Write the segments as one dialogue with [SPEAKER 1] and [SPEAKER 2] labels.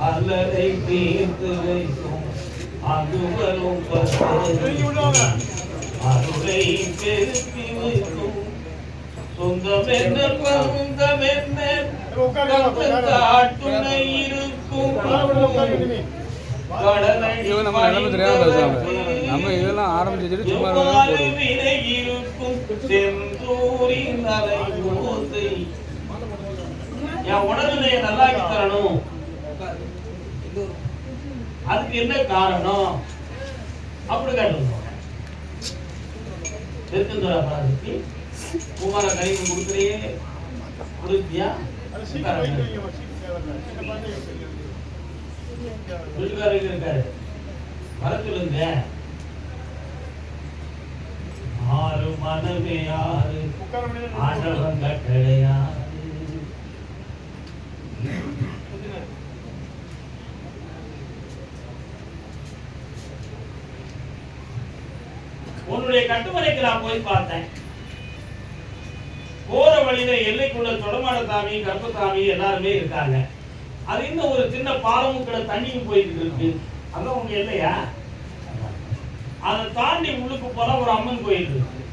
[SPEAKER 1] அல்லதை தீர்த்து வைக்கும் அதுவரும் அருளை பெருக்கி வைக்கும் சொந்தம் என்ன பந்தம் என்ன காட்டுணை இருக்கும்
[SPEAKER 2] நம்ம இதெல்லாம் ஆரம்பிச்சு சும்மா
[SPEAKER 1] இருக்கும் செந்தூரின் அலை ஓசை என் உடல்நிலையை நல்லாக்கி தரணும். அதுக்கு என்ன காரணம் அப்படி கேட்டு திருச்செந்தூரா பாரதி குமார கழிவு கொடுக்குறையே கொடுத்தியா வீட்டுக்காரங்க இருக்காரு வர சொல்லுங்க. ஆறு மனமே ஆறு ஆண்டவன் கட்டளையாறு உன்னுடைய கட்டுமனைக்கு நான் போய் பார்த்தேன். போற வழியில எல்லைக்குள்ள தொடமாட சாமி கர்ப்பசாமி எல்லாருமே இருக்காங்க. அது இன்னும் ஒரு சின்ன பாலமும் கூட தண்ணியும் போயிட்டு இருக்கு. அதான் உங்க இல்லையா? அதை தாண்டி உள்ளுக்கு போல ஒரு அம்மன் கோயில் இருக்கு.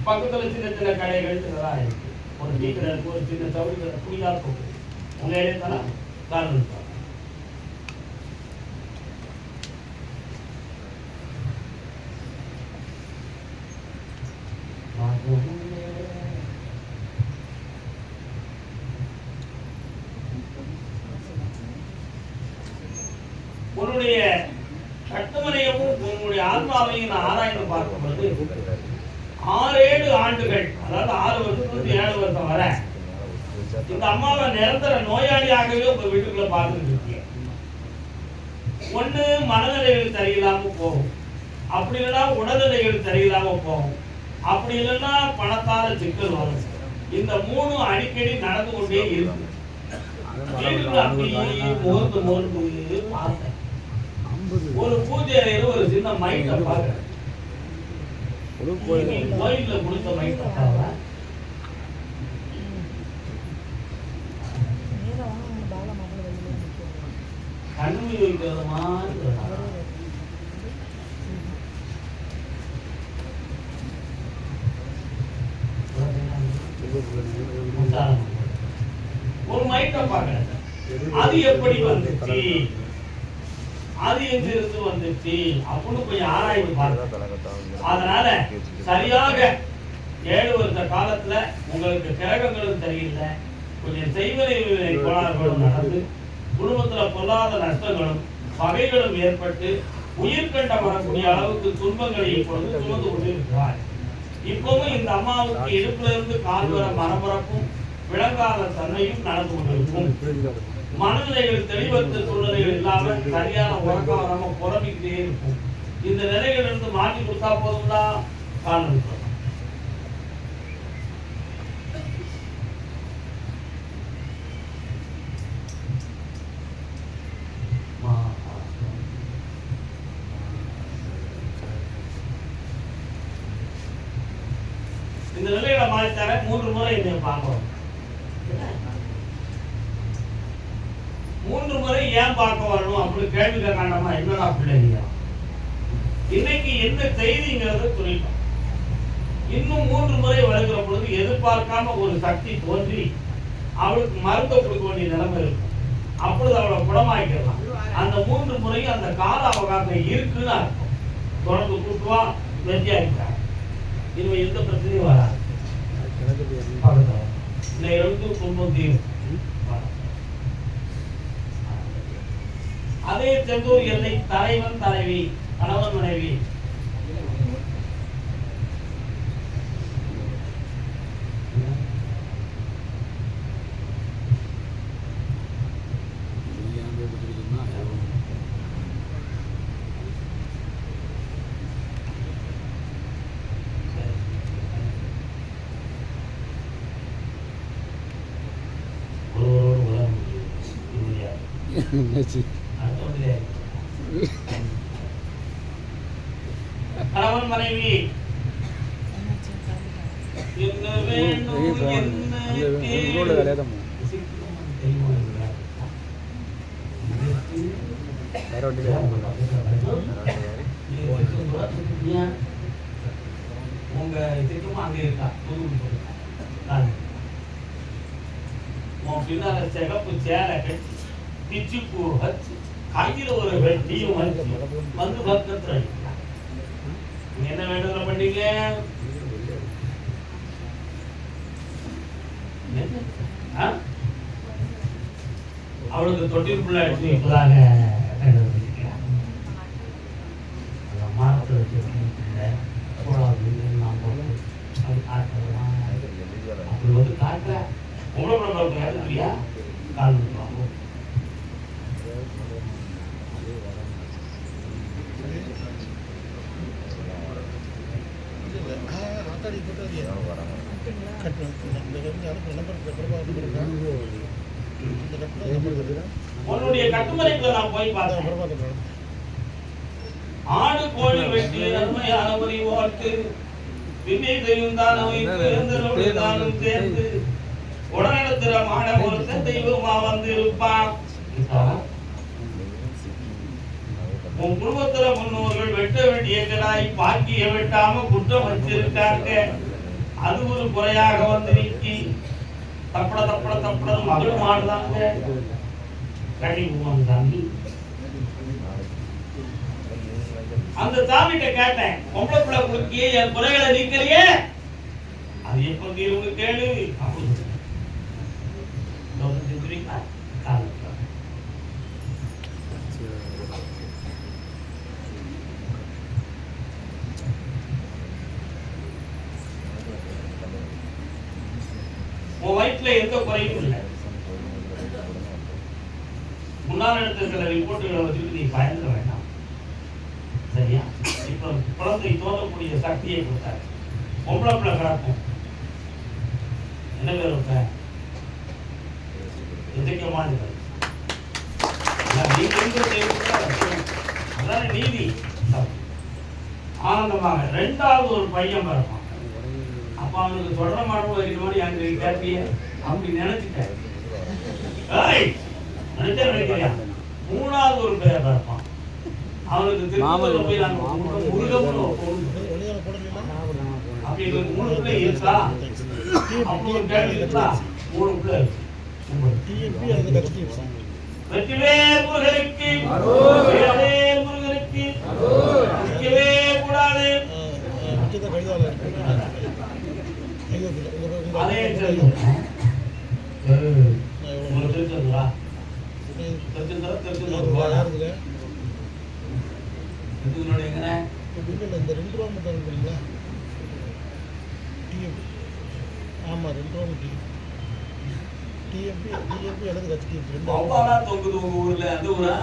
[SPEAKER 1] பக்கத்துல சின்ன சின்ன கடைகள் இதெல்லாம் இருக்கு. ஒரு டீ கடை இருக்கு, ஒரு சின்ன சவுரி கடை, புனிதா போகுது. உங்க ஏரியா தானே காரணம் உன்னுடைய கட்டுமனையவும் உன்னுடைய ஆத்மாவையும் நான் ஆராய்ந்து பார்க்கும் பொழுது 6-7 ஆண்டுகள், அதாவது 6 வருஷத்துக்கு 7 வருஷம் வர இந்த அம்மாவை நிரந்தர நோயாளியாகவே உங்க வீட்டுக்குள்ள பார்த்துட்டு இருக்கீங்க. ஒண்ணு மனநிலைகள் சரியில்லாம போகும், அப்படி இல்லைன்னா உடல்நிலைகள் சரியில்லாம போகும், அப்படி இல்லைன்னா பணத்தால சிக்கல் வரும். இந்த 3 அடிக்கடி நடந்து கொண்டே இருக்கு. ஒரு பூஜை அறையில ஒரு சின்ன மைட்டை பார்க்கிறேன். கோயில்ல கொடுத்த மைட்டை கண்ணு வைக்கிறது மாதிரி ஒரு மைட்டை பார்க்கிறேன். அது எப்படி வந்துச்சு, அது எங்கிருந்து வந்துச்சு அப்படின்னு கொஞ்சம் ஆராய்ந்து பாருங்க. அதனால சரியாக 7 வருஷ காலத்துல உங்களுக்கு கிரகங்களும் சரியில்லை, கொஞ்சம் செய்வதை கோளாறுகளும் நடந்து குடும்பத்துல பொருளாதார நஷ்டங்களும் பகைகளும் ஏற்பட்டு உயிர்கண்ட வரக்கூடிய அளவுக்கு துன்பங்களை இப்பொழுது சுமந்து கொண்டிருக்கிறார். இப்பவும் இந்த அம்மாவுக்கு இடுப்புல இருந்து கால்வர மரபரப்பும் விளங்காத தன்மையும் நடந்து கொண்டிருக்கும். மனநிலைகள் தெளிவற்ற சூழ்நிலைகள் இல்லாம சரியான உறக்கம் வராம புறமிக்கிட்டே இருக்கும். இந்த நிலைகள் இருந்து மாற்றி கொடுத்தா போதும்தான் காரணம். இந்த நிலைகளை மாற்றி தர 3 முறை என்னை பார்க்கணும். 3 முறை ஏன் பார்க்க வரணும் அப்படி கேள்வி கேட்காண்டமா என்னடா பிள்ளைங்க இன்னைக்கு என்ன செய்திங்கிறத சொல்லிட்டோம். இன்னும் 3 முறை வருகிற பொழுது எதிர்பார்க்காம ஒரு சக்தி தோன்றி அவளுக்கு மருந்து கொடுக்க வேண்டிய நிலைமை இருக்கும். அப்பொழுது அவளை குணமாக்கிடலாம். அந்த 3 முறையும் அந்த கால அவகாசம் இருக்குன்னு அர்த்தம். தொடர்ந்து கூட்டுவா வெற்றியாகிட்டாங்க. இனிமே எந்த பிரச்சனையும் வராது. இந்த 70 குடும்பம் தீரும். அதே செந்தூர் எல்லை தலைவன் தலைவி கணவன் மனைவி கணவன் மனைவி என்ன வேண்டும் என்ன உங்க இதுக்கும் அங்கே இருக்கா உன் பின்னால சிகப்பு சேலை கட்டி பிச்சு பூ வச்சு கையில ஒரு வெட்டியும் வச்சு வந்து பக்கத்துல நீங்க என்ன வேண்டுதல பண்ணீங்க? அவளுக்கு தொட்டிற்குள்ள அடிச்சு இப்பதாங்க மரத்தை வச்சு அப்படி வந்து காட்டுற உங்களோட எடுத்துறியா கால் உன்னுடைய கட்டுமறைக்குள்ள நான் போய் பார்த்தேன். ஆடு கோழி வெட்டி நன்மையான பலி ஓட்டு விண்ணை தெய்வம் தானும் இருந்து தானும் சேர்ந்து உடனெடுத்துற மாட ஒருத்த தெய்வமா வந்து இருப்பான். உன் குடும்பத்துல முன்னோர்கள் வெட்ட வேண்டிய கிடாய் பாக்கிய வெட்டாம குற்றம் வச்சிருக்காங்க. அது ஒரு குறையாக வந்து நிக்கி தப்பட தப்பட தப்பட மகள் மாடுதாங்க. கழிவு சாமி அந்த சாமிகிட்ட கேட்டேன், பொம்பளை பிள்ளை குறுக்கியே என் குறைகளை நீக்கலையே, அது எப்ப தீர்வு கேளு அப்படின்னு. உன் வயிற்றுல எந்த குறையும் இல்லை. முன்னால் எடுத்த சில ரிப்போர்ட்டுகளை வச்சுட்டு நீ பயந்துட வேண்டாம், சரியா? இப்ப குழந்தை தோன்றக்கூடிய சக்தியை கொடுத்தாரு. பொம்பளை பிள்ளை கிடக்கும். என்ன பேர் வைப்ப? எதிர்க்கமான அதான நீதி. ஆனந்தமாக ரெண்டாவது ஒரு பையன் பிறப்பான். அப்ப அவனுக்கு தொடர மாடல் வைக்கணும் எனக்கு கேட்பிய அப்படி நினைச்சுட்டேன். நினைக்கிறியா? மூணாவது ஒரு பேர் பிறப்பான். அவனுக்கு திருப்பூர்ல போய் நாங்க முருகம்னு அப்படி 3 பிள்ளை இருக்கா? அப்படி ஒரு கேள்வி இருக்கா? 3 பிள்ளை இருக்கு. வெற்றிவேல் முருகனுக்கு வேல்வேல் முருகனுக்கு நிற்கவே கூடாது. அதே திருச்செந்தூரா எங்க
[SPEAKER 3] இந்த 2 ரூபா மட்டும் இருக்குங்களா? ஆமா 2 ரூபா மட்டும். டிஎம்பி எனக்கு கட்சி
[SPEAKER 1] வவ்வாலா தொங்குது உங்க ஊர்ல. அந்த ஊரா?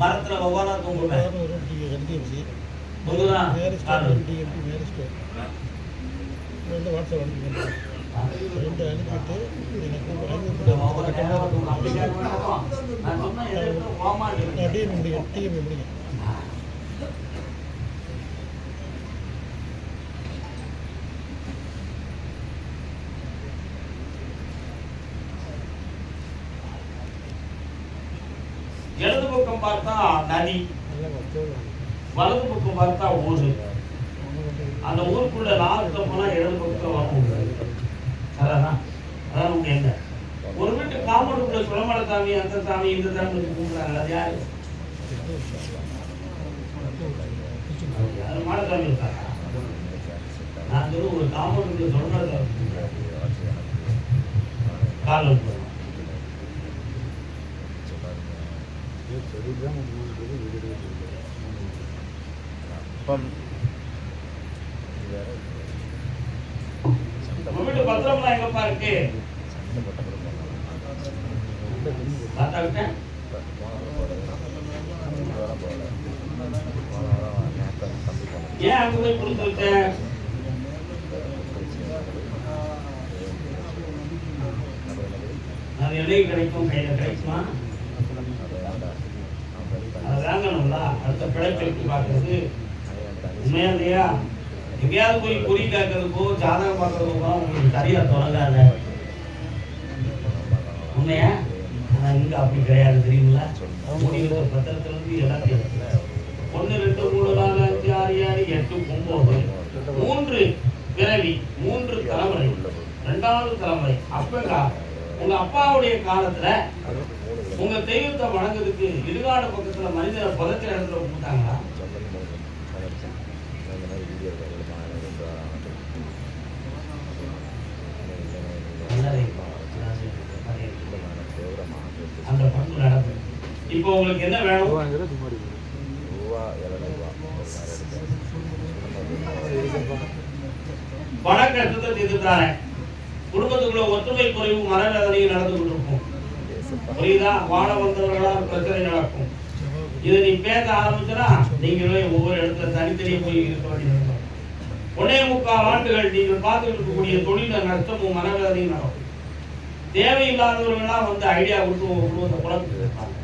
[SPEAKER 1] மரத்துல வவ்வாலா தொங்குமே.
[SPEAKER 3] டிஎம்பி
[SPEAKER 1] தொங்குதா?
[SPEAKER 3] டிஎம்பி மேரேஜ் வந்து வாட்ஸ்அப் அனுப்பிட்டு 2 அனுப்பிட்டு எனக்கு டிஎம்பி முடியும்.
[SPEAKER 1] இடது பக்கம் பார்த்தா நதி, வலது பக்கம் பார்த்தா ஊரு. அந்த ஊருக்குள்ள நார்த்த போனா இடது பக்கம் வரும். அதான் உங்க என்ன ஒரு வீட்டு காம்பவுண்டுக்குள்ள சுழமலை சாமி, அந்த சாமி, இந்த சாமி கும்பிடுறாங்க. அது யாரு? அது மாடசாமி இருக்காங்க. நான் சொல்ல ஒரு காம்பவுண்டுக்குள்ள சுழமலை சாமி காலம் வீட்டு பத்திரம்லாம் எங்கப்பா இருக்கு? ஏன் அங்க போய் கொடுத்துருக்க? அது என்னைக்கு கிடைக்கும்? கையில கிடைக்குமா? அது வாங்கணும்ல. அடுத்த பிழைப்பு பார்க்கறது உண்மையா இல்லையா? எங்கேயாவது போய் குறி கேட்கறதுக்கோ ஜாதகம் பார்க்கறதுக்கோ உங்களுக்கு சரியா தொடங்காத. உண்மையா? இங்க அப்படி கிடையாது தெரியுங்களா? முடிவு பத்திரத்திலிருந்து எல்லாத்தையும் 1 2 3 4 5 6 7 8 9 3 பிறவி 3 தலைமுறை 2வது தலைமுறை. அப்பங்க உங்க அப்பாவுடைய காலத்துல உங்க தெய்வத்தை வணங்குறதுக்கு இடுகாடு பக்கத்துல மனிதரை புதைக்கிற இடத்துல விட்டாங்களா? அந்த பண்பு நடக்கும். இப்போ உங்களுக்கு என்ன வேணும்? பண கஷ்டத்தை தீர்த்துட்டானே, குடும்பத்துக்குள்ள ஒற்றுமை குறைவு மனவேதனையும் நடந்து கொண்டிருக்கும். புரியுதா? வாழ வந்தவர்களால் பிரச்சனை நடக்கும். இதை நீ பேச ஆரம்பிச்சனா நீங்களே ஒவ்வொரு இடத்துல தனித்தனியே போய் இருக்க வேண்டியது. 1.25 ஆண்டுகள் நீங்கள் பார்த்துட்டு இருக்கக்கூடிய தொழில நஷ்டமும் மனவேதனையும் நடக்கும். தேவையில்லாதவர்கள்லாம் வந்து ஐடியா கொடுத்து உங்க குடும்பத்தை குழப்பிட்டு இருப்பாங்க.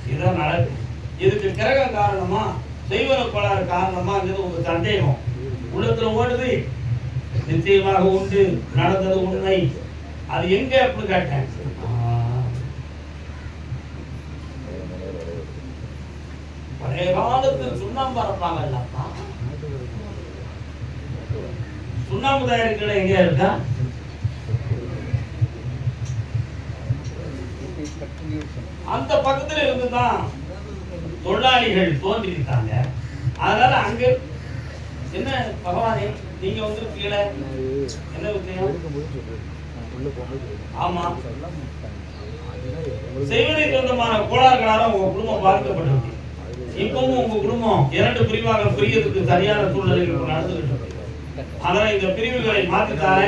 [SPEAKER 1] இதுதான் நடக்கும். இதுக்கு கிரகம் காரணமா, செய்வன கோளாறு காரணமாங்கிறது உங்க சந்தேகம் உள்ளத்துல ஓடுது. நிச்சயமாக உண்டு, நடந்தது உண்மை. அது எங்க அப்படின்னு கேட்டேன். பழைய காலத்தில் சுண்ணாம்பு அரைப்பாங்கல்லப்பா, சுண்ணாம்பு தயாரிக்கிற எங்க இருக்கா? அந்த பக்கத்துல இருந்துதான் தொழிலாளிகள் தோன்றிருக்காங்க. அதனால அங்க என்ன பகவானே நீங்க வந்து கீழே என்ன விஷயம்? ஆமா, செய்வதை சொந்தமான கோளாறுகளால உங்க குடும்பம் பாதிக்கப்பட்டிருக்கு. இப்பவும் உங்க குடும்பம் 2 பிரிவாக பிரியறதுக்கு சரியான சூழ்நிலைகள் நடந்துகிட்டு இருக்கு. அதனால இந்த பிரிவுகளை மாற்றித்தார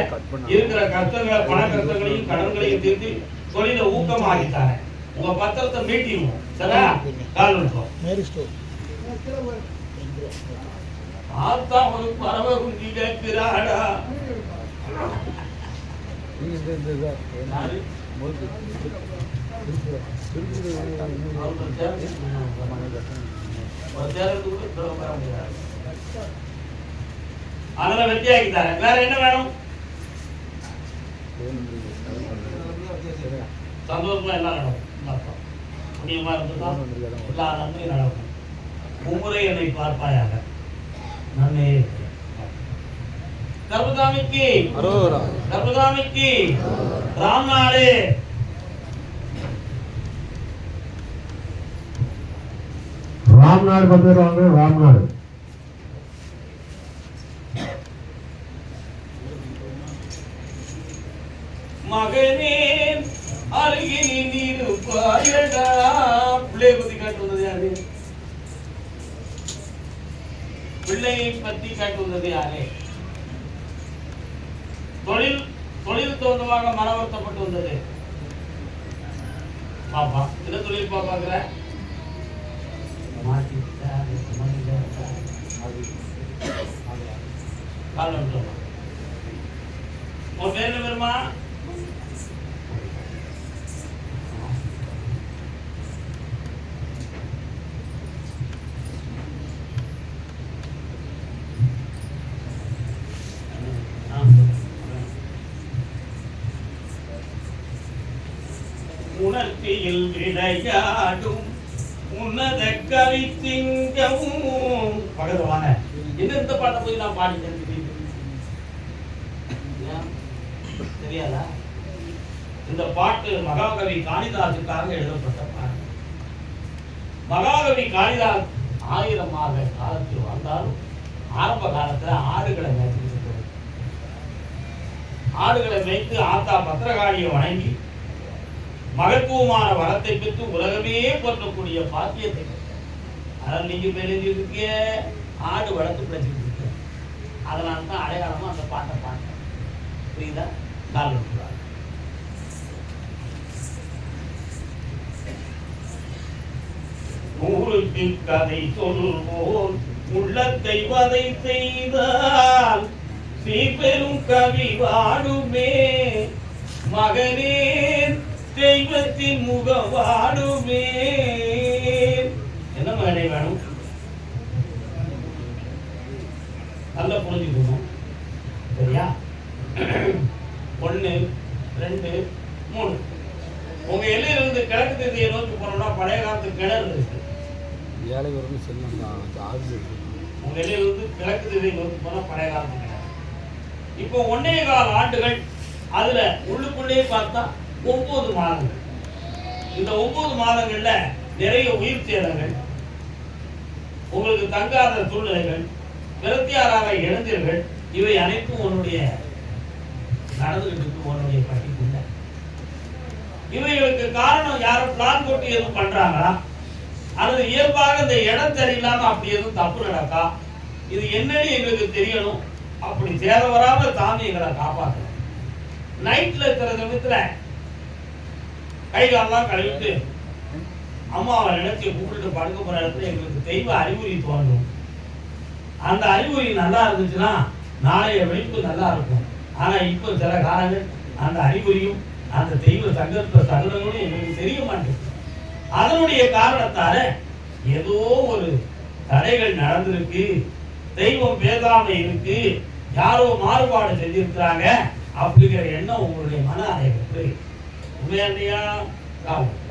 [SPEAKER 1] இருக்கிற கஷ்டங்களை, பண கஷ்டங்களையும் கடன்களையும் தீர்த்து தொழில ஊக்கமாகித்தார உங்க பத்திரத்தை மீட்டிடுவோம். சரியா? கால் விட்டுவோம். ஆத்தா ஒரு பறவை குஞ்சு கேட்கிறாடா. அதெல்லாம் வெற்றியாக்கிட்டாரு. வேற என்ன வேணும்? சந்தோஷமா எல்லாம் நடக்கும். புண்ணியமா இருந்ததா எல்லா நன்மையும் நடக்கும். மும்முறை என்னை பார்ப்பாயாக. நன்மை கர்மதாமிக்கு கர்மதாமிக்கு ராம்நாடு.
[SPEAKER 4] ராம்நாடு வந்துடுவாங்க. ராம்நாடு
[SPEAKER 1] மகனே அருகில் இருப்பாயடா. பிள்ளையை பத்தி காட்டுவது யாரு? பிள்ளையை பத்தி காட்டுவது யாரு? தொழில் தோன்றமாக மனவர்த்தப்பட்டு வந்தது பாப்பா. என்ன தொழில் பாப்பாக்குற? உன் பேர் என்ன பெருமா? உணர்ச்சியில் விளையாடும் உன்னத கவித்திங்கவும். பகவான என்ன இந்த பாட்டை போய் நான் பாடி தெரியாதா? இந்த பாட்டு மகாகவி காளிதாசுக்காக எழுதப்பட்ட பாட்டு. மகாகவி காளிதாஸ் 1000 மாத காலத்தில் வந்தாலும் ஆரம்ப காலத்துல ஆடுகளை மேய்த்து ஆத்தா பத்திரகாளியை வணங்கி மகத்துவமான வரத்தை பெற்று உலகமே போற்றக்கூடிய பாக்கியத்தை. அதனால் நீங்க எழுதியிருக்க ஆடு வளர்த்து பிழைச்சிட்டு இருக்கு. அதனால தான் அடையாளமா அந்த பாட்டை பாட்டேன். புரியுதா? கால் விட்டுறாங்க. ஊருக்கு கதை சொல்வோம் உள்ளத்தை வதை செய்தால் சீபெரும் கவி வாடுமே. மகனே தெய்வத்தின் முகவாடுமே. என்ன மகனே வேணும்? நல்லா புரிஞ்சுக்கணும். சரியா? 1 2 3 உங்க எல்லையிலிருந்து கிழக்கு பழைய காலத்து கிணறு இருக்கு.
[SPEAKER 2] ஏழை வரணும் செல்லும் ஆஃபீஸ் இருக்கு.
[SPEAKER 1] உங்க இடையில வந்து கிழக்கு திசை நோக்கி போன பழைய காலத்து கிணறு. இப்போ 1.25 ஆண்டுகள் அதுல உள்ளுக்குள்ளே பார்த்தா 9 மாதங்கள். இந்த 9 மாதங்கள்ல நிறைய உயிர் சேதங்கள், உங்களுக்கு தங்காத சூழ்நிலைகள், பிரத்தியாராக இழந்தீர்கள், இவை அனைத்தும் உன்னுடைய நடந்துகிட்டு இருக்கு உன்னுடைய பட்டிக்குள்ள. இவைகளுக்கு காரணம் யாரும் பிளான் போட்டு எதுவும் பண்றாங்களா, அல்லது இயல்பாக இந்த இடம் சரியில்லாம அப்படி எதுவும் தப்பு நடக்கா, இது என்னன்னு எங்களுக்கு தெரியணும். அப்படி சேர வராம சாமி எங்களை காப்பாற்றணும். நைட்ல இருக்கிற சமயத்துல கை காலெல்லாம் கழுவிட்டு அம்மாவை நினைச்சு கூப்பிட்டு படுக்க போற இடத்துல எங்களுக்கு தெய்வ அறிகுறி தோன்றும். அந்த அறிகுறி நல்லா இருந்துச்சுன்னா நாளைய வெளிப்பு நல்லா இருக்கும். ஆனா இப்போ சில காலங்கள் அந்த அறிகுறியும் அந்த தெய்வ சங்கல்ப சகலங்களும் எங்களுக்கு தெரிய மாட்டேங்குது. அதனுடைய காரணத்தால ஏதோ ஒரு தடைகள் நடந்திருக்கு, தெய்வம் பேசாம இருக்கு, யாரோ மாறுபாடு செஞ்சிருக்கிறாங்க அப்படிங்கிற எண்ணம் உங்களுடைய மன அலைகளுக்கு உண்மையா காலம்.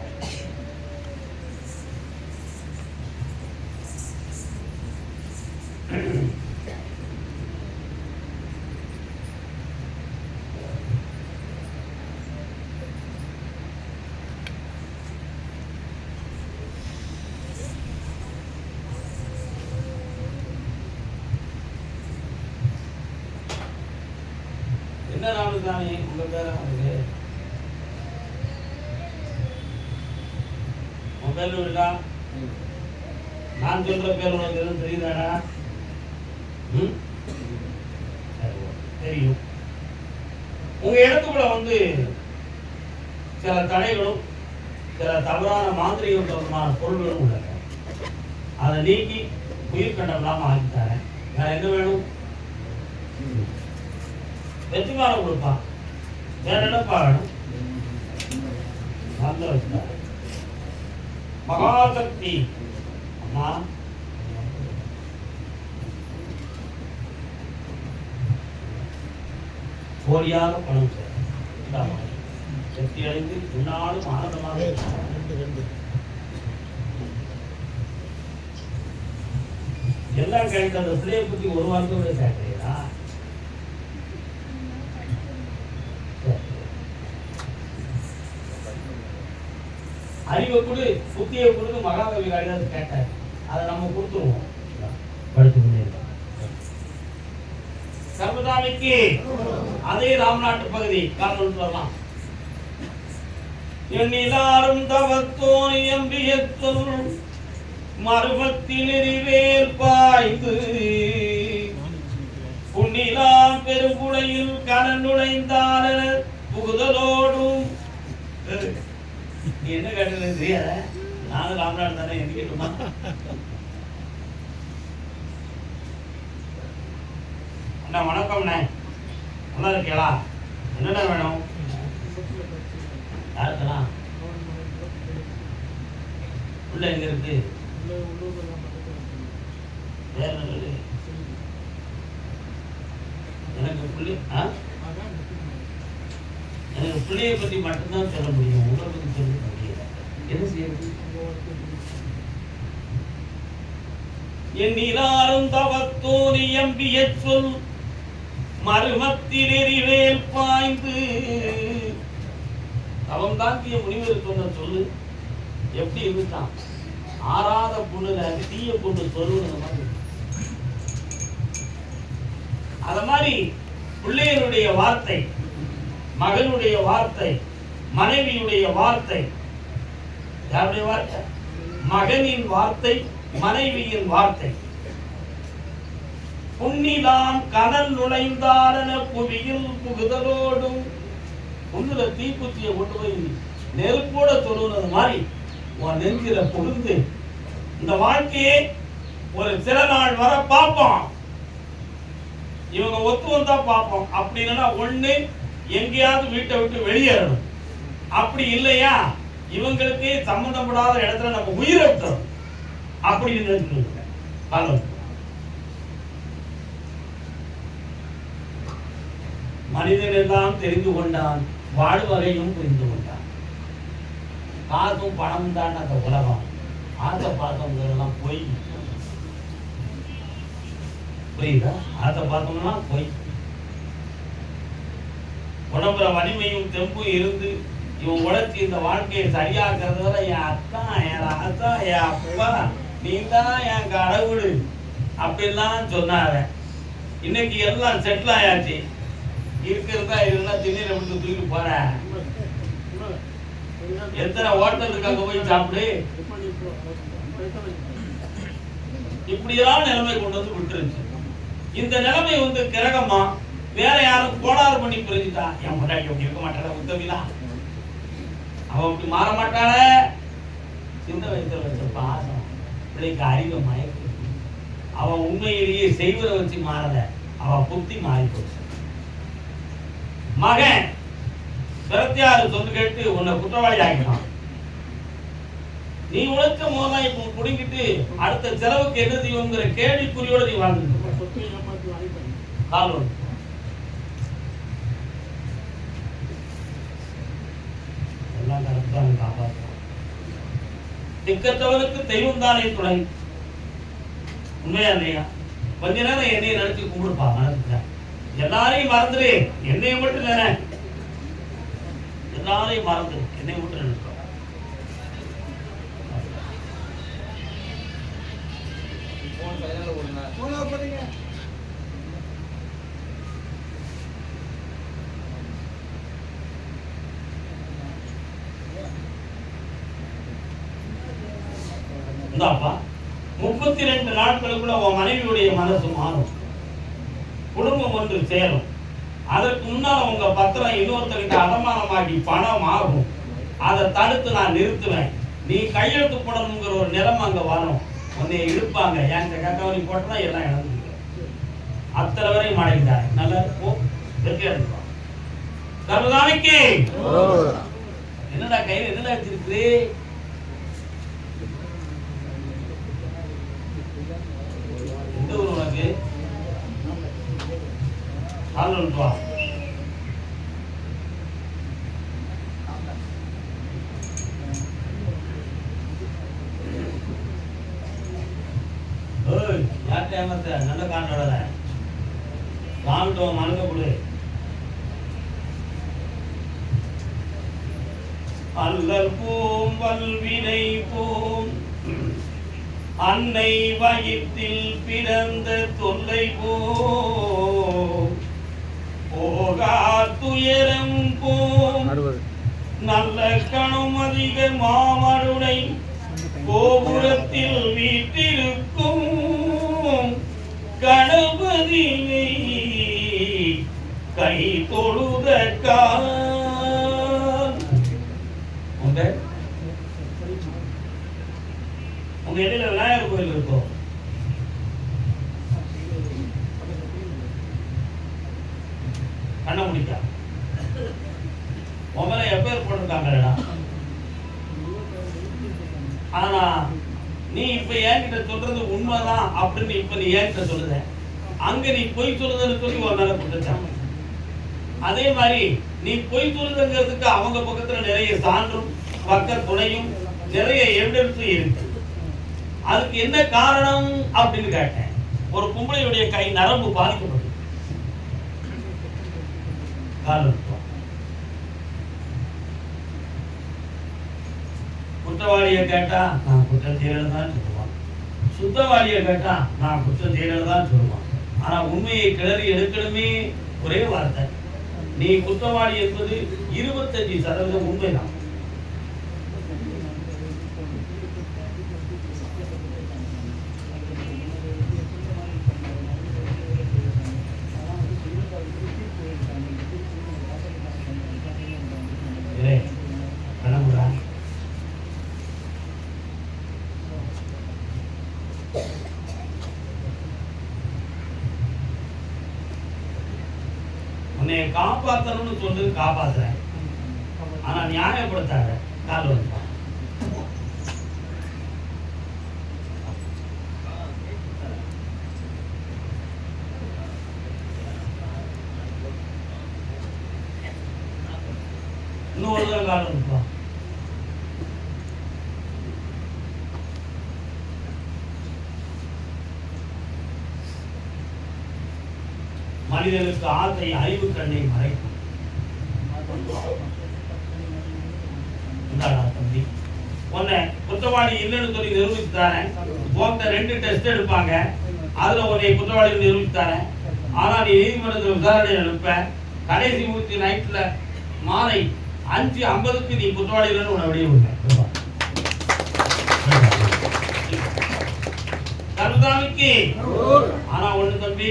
[SPEAKER 1] என்ன ராமசாமி உங்க பேர இருக்கு? உன் பேர் இருக்கா? நான் சொல்ற பேர் உனக்கு எதுவும் தெரியுதாடா? தெரியும். உங்க இடத்துக்குள்ள வந்து சில தடைகளும் சில தவறான மாந்திரிகம் தொடர்பான பொருள்களும் உள்ளன. அதை நீக்கி உயிர் கண்டம் இல்லாம ஆக்கித்தாரேன். வேற என்ன வேணும்? வெற்றிமானம் கொடுப்பான். வேற என்னப்பா வேணும்? நல்ல வச்சுட்டாரு. மகாசக்தி அம்மா கோடியாக பணம் சேரும். சக்தி அடைந்து முன்னாலும் ஆனந்தமாக எல்லாம் கிடைத்த அந்த பிள்ளையை பத்தி ஒரு வார்த்தை கேட்கிறீங்களா? அறிவை கொடு, புத்தியை கொடுத்து மகாகவி காளிதாஸ் கேட்டார். அதை நம்ம கொடுத்துருவோம். படுத்துக்கொண்டே சர்வதாமிக்கு அதே ராம்நாட்டு பகுதி காரணம் சொல்லலாம். எண்ணிலாரும் தவத்தோன் எம்பியத்துள் மறுபத்தில் எரிவேல் பாய்ந்து புண்ணிலாம் பெருங்குடையில் கடன் நுழைந்தான புகுதலோடும். என்ன கேட்டது தெரியாத? நானும் ராம்நாடு தானே, என்ன கேட்டுமா? அண்ணா வணக்கம்ண்ணே, நல்லா இருக்கீங்களா? என்னென்ன வேணும்? யாருக்கெல்லாம் உள்ள எங்க இருக்கு? வேற என்ன? எனக்கு பிள்ளை எனக்கு பிள்ளையை பற்றி மட்டும்தான் சொல்ல முடியும். உங்களை பற்றி சொல்ல முடியல. என்ன செய்யறது? எண்ணிலாரும் தவத்தோன் எம்பிய சொல் மருமத்தில் எரிவேல் பாய்ந்து. தவம் தாங்கிய முனிவர் சொன்ன சொல்லு எப்படி இருந்துட்டான்? ஆறாத பொண்ணுல தீய பொண்ணு சொல்லுங்கிற மாதிரி. அத மாதிரி பிள்ளையனுடைய வார்த்தை, மகனுடைய வார்த்தை, மனைவியுடைய வார்த்தை. யாருடைய வார்த்தை? மகனின் வார்த்தை, மனைவியின் வார்த்தை. புண்ணிலாம் கனல் நுழைந்தாலன புவியில் புகுதலோடும். புண்ணுல தீக்குச்சியை கொண்டு போய் நெருப்போட தொடுவது மாதிரி உன் நெஞ்சில புகுந்து இந்த வாழ்க்கையே ஒரு சில நாள் வர பார்ப்போம். இவங்க ஒத்து வந்தா பார்ப்போம். அப்படின்னா ஒண்ணு எங்கேயாவது வீட்டை விட்டு வெளியேறணும். அப்படி இல்லையா இவங்களுக்கு சம்பந்தப்படாத இடத்துல நம்ம உயிரை விட்டுறோம் அப்படின்னு மனிதன் எல்லாம் தெரிந்து கொண்டான், வாழ்வகையும் புரிந்து கொண்டான். காசும் பணமும் தான் அந்த உலகம். ஆசை பார்த்தவங்கெல்லாம் போய் புரியுதா? ஆசை பார்த்தோம்னா போய் உடம்புல வலிமையும் தெம்பும் இருந்து இவன் உழைச்சி இந்த வாழ்க்கையை சரியாக்குறத விட என் அத்தான், என் ராசா, என் அப்பா, நீ தான் என் கடவுள் அப்படிலாம் சொன்னாங்க. இன்னைக்கு எல்லாம் செட்டில் ஆயாச்சு. இருக்கிறதா இருந்தா திண்ணீரை விட்டு தூக்கிட்டு போற. எத்தனை ஹோட்டலுக்கு அங்க போய் சாப்பிடு. இப்படியெல்லாம் நிலைமை கொண்டு வந்து விட்டுருச்சு. இந்த நிலைமை வந்து கிரகமா வேற யாரும் கோளாறு பண்ணி புரிஞ்சுட்டா. என் முன்னாடி அப்படி இருக்க மாட்டாள உத்தவிலா, அவன் அப்படி மாற மாட்டாள. சின்ன வயசுல வச்ச பாசம் பிள்ளைக்கு அறிவை மயக்கு. அவன் உண்மையிலேயே செய்வதை வச்சு மாறல, அவன் புத்தி மாறி போச்சு. மகன் பிரத்யாரு சொல்லு கேட்டு உன்னை குற்றவாளி ஆகினான். நீ உழைச்ச மோதான் இப்ப புடிங்கிட்டு அடுத்த செலவுக்கு என்ன செய்வோங்கிற கேள்விக்குறியோட நீ வாழ்ந்துட்டு எல்லாம் கரெக்டாக காப்பாற்றுவோம். திக்கத்தவனுக்கு தெய்வம் தானே துணை. உண்மையா இல்லையா? கொஞ்ச நேரம் என்னைய நினைச்சு கும்பிடுப்பா. மனசுல எல்லாரையும் மறந்துடு, என்னைய மட்டும் நினை. எல்லாரையும் மறந்துடு, என்னைய மட்டும் நினைப்பா. இந்தாப்பா 32 நாட்களுக்குள்ள உன் மனைவியுடைய மனசு மாறும், குடும்பம் ஒன்று சேரும். அதற்கு முன்னால் உங்க பத்திரம் இன்னொருத்தர்கிட்ட அடமானமாகி பணம் ஆகும். அதை தடுத்து நான் நிறுத்துவேன். நீ கையெழுத்து போடணுங்கிற ஒரு நிலைமை அங்க வரும். உன்னை இழுப்பாங்க. என் கக்கவனி போட்டா எல்லாம் இழந்து அத்தனை வரையும் அடைந்தார். நல்லா இருக்கும். வெற்றி அடைப்பான். சர்வதானிக்கு என்னடா கையில் என்னடா வச்சிருக்கு? எந்த ஊர் உனக்கு? ஆளுவா யார்கிட்ட ஏமாத்த நல்ல காண்டோட காண்டோம் மனங்க கொடு. அல்லல் போம் வல்வினை போம் அன்னை வயிற்றில் பிறந்த தொல்லை போம் போகா துயரம் போம் நல்ல கணம் அதிக மாமருடை கோபுரத்தில் வீட்டிருக்கும் கணபதியை கை தொழுத உங்க இடையில விநாயகர் கோயில் இருக்கும். கண்ண முடிக்கா உன் மேல எப்பேர் போட்டிருக்காங்கடா. ஆனா நீ இப்ப என்கிட்ட சொல்றது உண்மைதான் அப்படின்னு இப்ப நீ என்கிட்ட சொல்லுத. அங்க நீ பொய் சொல்லுதுன்னு சொல்லி ஒரு மேல கொடுத்துட்டாங்க. அதே மாதிரி நீ பொய் சொல்லுதுங்கிறதுக்கு அவங்க பக்கத்துல நிறைய சான்றும் பக்க துணையும் நிறைய எவிடன்ஸும் இருக்கு. அதுக்கு என்ன காரணம் அப்படின்னு கேட்டேன். ஒரு கும்பளையுடைய கை நரம்பு பாதிக்கப்பட்டது. குற்றவாளியை கேட்டா நான் குற்றம் செய்யறது தான் சொல்லுவான். சுத்தவாளியை கேட்டா நான் குற்றம் செய்யறது தான் சொல்லுவான். ஆனா உண்மையை கிளறி எடுக்கணுமே ஒரே வார்த்தை, நீ குற்றவாளி என்பது 25% உண்மைதான். உன்னை காப்பாற்றணும்னு சொல்லி காப்பாத்துறேன். ஆனா நியாயப்படுத்தாத. கால் வந்து இன்னொரு கால் வந்துப்பா. மனிதனுக்கு ஆசை அறிவு கண்ணை மறைக்கும். தம்பி உன்னை குற்றவாளி இல்லைன்னு சொல்லி நிரூபித்தானே. உன்கிட்ட 2 டெஸ்ட் எடுப்பாங்க, அதுல உன்னை குற்றவாளி நிரூபித்தானே. ஆனா நீ நீதிமன்றத்தில் விசாரணை அனுப்ப கடைசி மூச்சு நைட்ல மாலை 5:50க்கு நீ குற்றவாளி இல்லைன்னு உன்னை வெளியே விடுங்க. கருதாமிக்கு ஆனா ஒண்ணு தம்பி,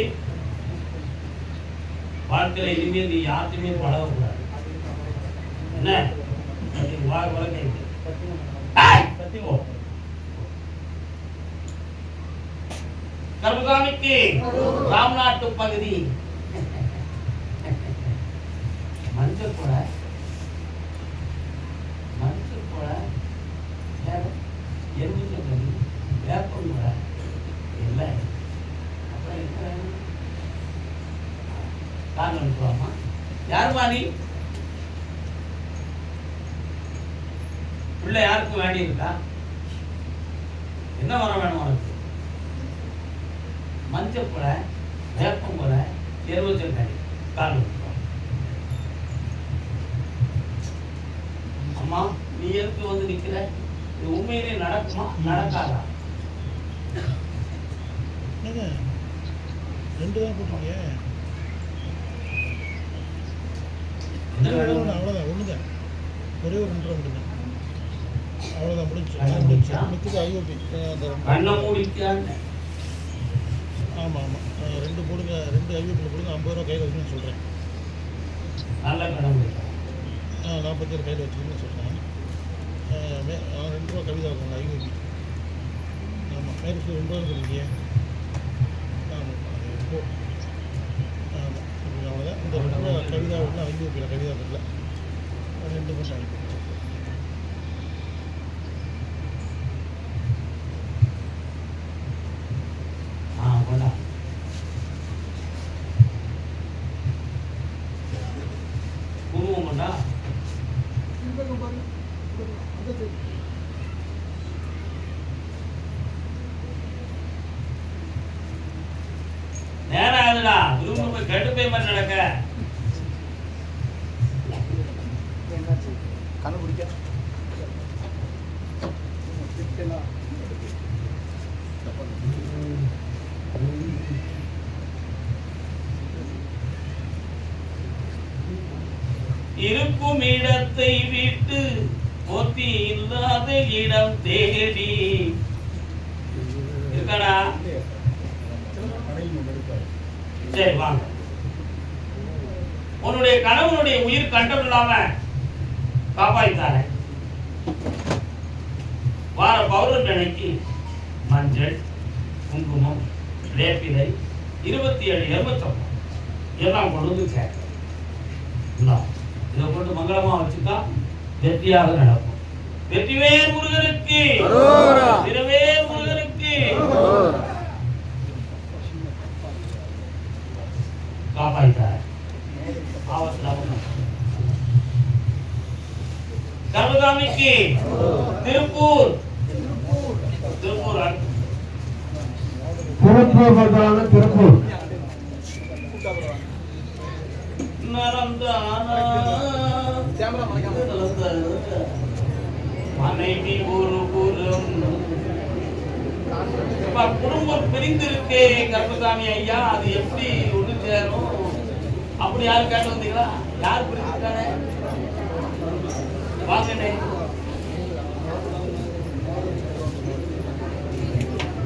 [SPEAKER 1] வாழ்க்கையில இனிமேல் நீ யார்ட்டுமே பழகக்கூடாது. என்ன கருதாமிக்கு ராம்நாட்டு பகுதி மஞ்சள் கூட எலுமிச்சம்படி வேப்பம் கூட இல்லை. அப்புறம் காரணம் அனுப்புவாமா? யாருமா நீ? பிள்ளை யாருக்கும் வேண்டி இருக்கா? என்ன வர வேணும் உனக்கு? மஞ்சள் கூட வேப்பம் கூட எலுமிச்சம்படி காரணம் அனுப்புவாங்க. அம்மா நீ எதுக்கு வந்து நிக்கிற? இது உண்மையிலே நடக்குமா நடக்காதா?
[SPEAKER 3] 2 தான் போட்டுருக்கீங்க.
[SPEAKER 1] அவ்வளவுதான்,
[SPEAKER 3] ஒண்ணுதான், ஒரே ஒரு 2 மட்டும் தான். அவ்வளவுதான், முடிஞ்சு. மிச்சது ஐஓபி.
[SPEAKER 1] கண்ணை மூடிக்கான்னு.
[SPEAKER 3] ஆமா 2 போடுங்க, 2 ஐஓபியில் போடுங்க. 50 ரூபா கையில் வச்சுன்னு சொல்றேன்.
[SPEAKER 1] நல்ல கணக்கு.
[SPEAKER 3] 47 கையில் வச்சுருன்னு சொல்றேன். 2 ரூபா கவிதா இருக்குங்க ஐஓபி. ஆமாம், மேரேஜ் 2 ரூபா இருக்குங்க. ஆமாம் அவ்வளோதான். இந்த 2 ரூபா கவிதா ஒன்று ஐஓபியில் கவிதா இல்லை, 2 மட்டும் அனுப்பி.
[SPEAKER 1] குருவம்டா நேரம் ஆகுதுடா. திரும்ப போய் கெட்டு பேமெண்ட் நடக்க
[SPEAKER 2] கண்டுபிடிக்க
[SPEAKER 1] இருக்கும் இடத்தை விட்டு போத்தி இல்லாத இடம் தேடி இருக்கடா. சரி வாங்க. உன்னுடைய கணவனுடைய உயிர் கண்டம் இல்லாம காப்பாய்த்தானே. வார பௌர்ணமிக்கு மஞ்சள், குங்குமம், வேப்பிலை, 27 எலுமிச்சம்பழம் எல்லாம் கொண்டு வந்து சேர்க்க. இதை கொண்டு மங்களமா வச்சுக்கா, வெற்றியாக நடக்கும். வெற்றிவேல் முருகனுக்கு, திருவேல் முருகனுக்கு. காப்பாய்த்தார். கருதாமிக்கு திருப்பூர்
[SPEAKER 4] திருப்பூர்
[SPEAKER 1] மனைவி ஒரு புறம். குடும்பம் பிரிந்திருக்கே கருப்பசாமி ஐயா, அது எப்படி ஒண்ணு சேரும்? அப்படி யாரும் கேட்டு வந்தீங்களா? யார் பிரிஞ்சிருக்கானே? வாங்கண்ணே,